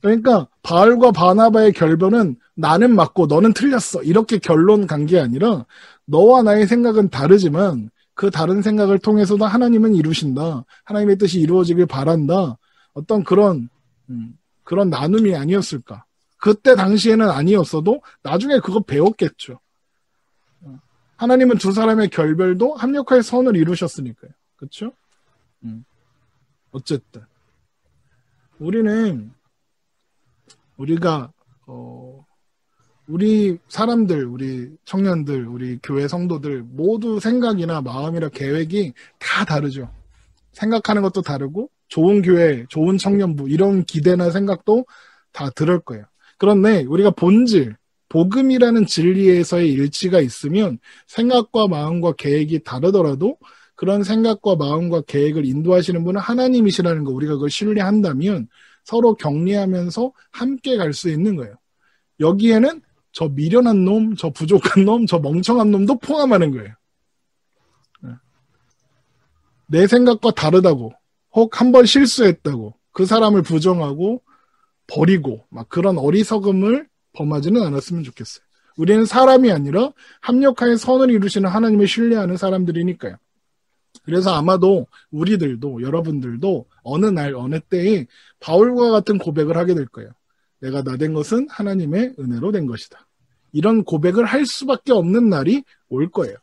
그러니까 바울과 바나바의 결별은 나는 맞고 너는 틀렸어. 이렇게 결론 간 게 아니라 너와 나의 생각은 다르지만 그 다른 생각을 통해서도 하나님은 이루신다. 하나님의 뜻이 이루어지길 바란다. 어떤 그런 나눔이 아니었을까. 그때 당시에는 아니었어도 나중에 그거 배웠겠죠. 하나님은 두 사람의 결별도 합력하여 선을 이루셨으니까요. 그렇죠? 어쨌든 우리가 우리 사람들, 우리 청년들, 우리 교회 성도들 모두 생각이나 마음이나 계획이 다 다르죠. 생각하는 것도 다르고 좋은 교회, 좋은 청년부 이런 기대나 생각도 다 들을 거예요. 그런데 우리가 본질, 복음이라는 진리에서의 일치가 있으면 생각과 마음과 계획이 다르더라도 그런 생각과 마음과 계획을 인도하시는 분은 하나님이시라는 거 우리가 그걸 신뢰한다면 서로 격려하면서 함께 갈 수 있는 거예요. 여기에는 저 미련한 놈, 저 부족한 놈, 저 멍청한 놈도 포함하는 거예요. 내 생각과 다르다고, 혹 한 번 실수했다고, 그 사람을 부정하고 버리고 막 그런 어리석음을 범하지는 않았으면 좋겠어요. 우리는 사람이 아니라 합력하여 선을 이루시는 하나님을 신뢰하는 사람들이니까요. 그래서 아마도 우리들도 여러분들도 어느 날 어느 때에 바울과 같은 고백을 하게 될 거예요. 내가 나 된 것은 하나님의 은혜로 된 것이다. 이런 고백을 할 수밖에 없는 날이 올 거예요.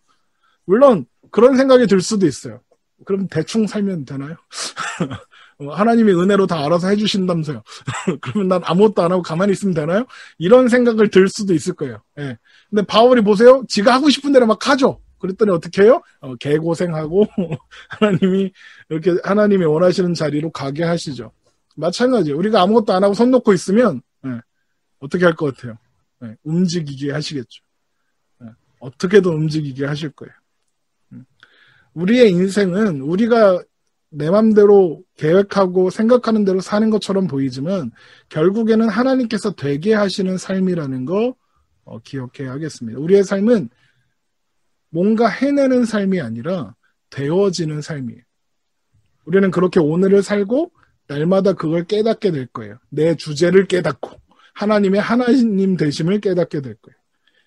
물론 그런 생각이 들 수도 있어요. 그럼 대충 살면 되나요? 하나님이 은혜로 다 알아서 해주신다면서요. 그러면 난 아무것도 안 하고 가만히 있으면 되나요? 이런 생각을 들 수도 있을 거예요. 예. 근데 바울이 보세요. 지가 하고 싶은 대로 막 하죠. 그랬더니 어떻게 해요? 개고생하고 하나님이 이렇게 하나님이 원하시는 자리로 가게 하시죠. 마찬가지예요. 우리가 아무것도 안 하고 손 놓고 있으면 어떻게 할 것 같아요? 움직이게 하시겠죠. 어떻게든 움직이게 하실 거예요. 우리의 인생은 우리가 내 맘대로 계획하고 생각하는 대로 사는 것처럼 보이지만 결국에는 하나님께서 되게 하시는 삶이라는 거 기억해야 하겠습니다. 우리의 삶은 뭔가 해내는 삶이 아니라 되어지는 삶이에요. 우리는 그렇게 오늘을 살고 날마다 그걸 깨닫게 될 거예요. 내 주제를 깨닫고 하나님의 하나님 되심을 깨닫게 될 거예요.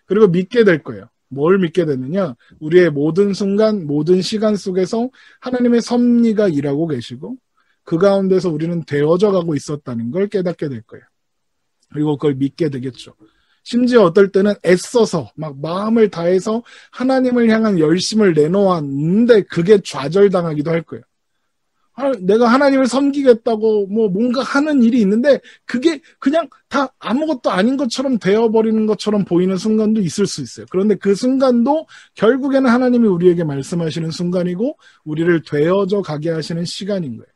그리고 믿게 될 거예요. 뭘 믿게 되느냐? 우리의 모든 순간, 모든 시간 속에서 하나님의 섭리가 일하고 계시고 그 가운데서 우리는 되어져 가고 있었다는 걸 깨닫게 될 거예요. 그리고 그걸 믿게 되겠죠. 심지어 어떨 때는 애써서 막 마음을 다해서 하나님을 향한 열심을 내놓았는데 그게 좌절당하기도 할 거예요. 내가 하나님을 섬기겠다고 뭔가 하는 일이 있는데 그게 그냥 다 아무것도 아닌 것처럼 되어버리는 것처럼 보이는 순간도 있을 수 있어요. 그런데 그 순간도 결국에는 하나님이 우리에게 말씀하시는 순간이고 우리를 되어져 가게 하시는 시간인 거예요.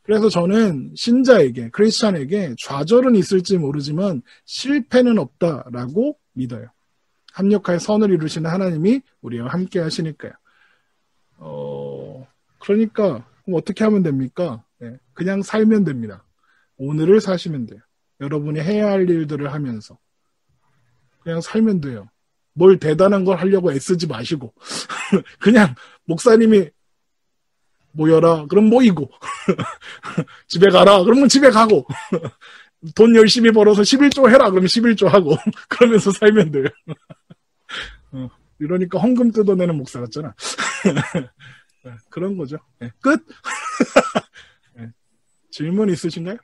그래서 저는 신자에게, 크리스찬에게 좌절은 있을지 모르지만 실패는 없다라고 믿어요. 합력하여 선을 이루시는 하나님이 우리와 함께 하시니까요. 그러니까 그럼 어떻게 하면 됩니까? 그냥 살면 됩니다. 오늘을 사시면 돼요. 여러분이 해야 할 일들을 하면서 그냥 살면 돼요. 뭘 대단한 걸 하려고 애쓰지 마시고 그냥 목사님이 모여라 그럼 모이고 집에 가라 그러면 집에 가고 돈 열심히 벌어서 11조 해라 그러면 11조 하고 그러면서 살면 돼요. 이러니까 헌금 뜯어내는 목사 같잖아. 그런 거죠. 끝. 질문 있으신가요?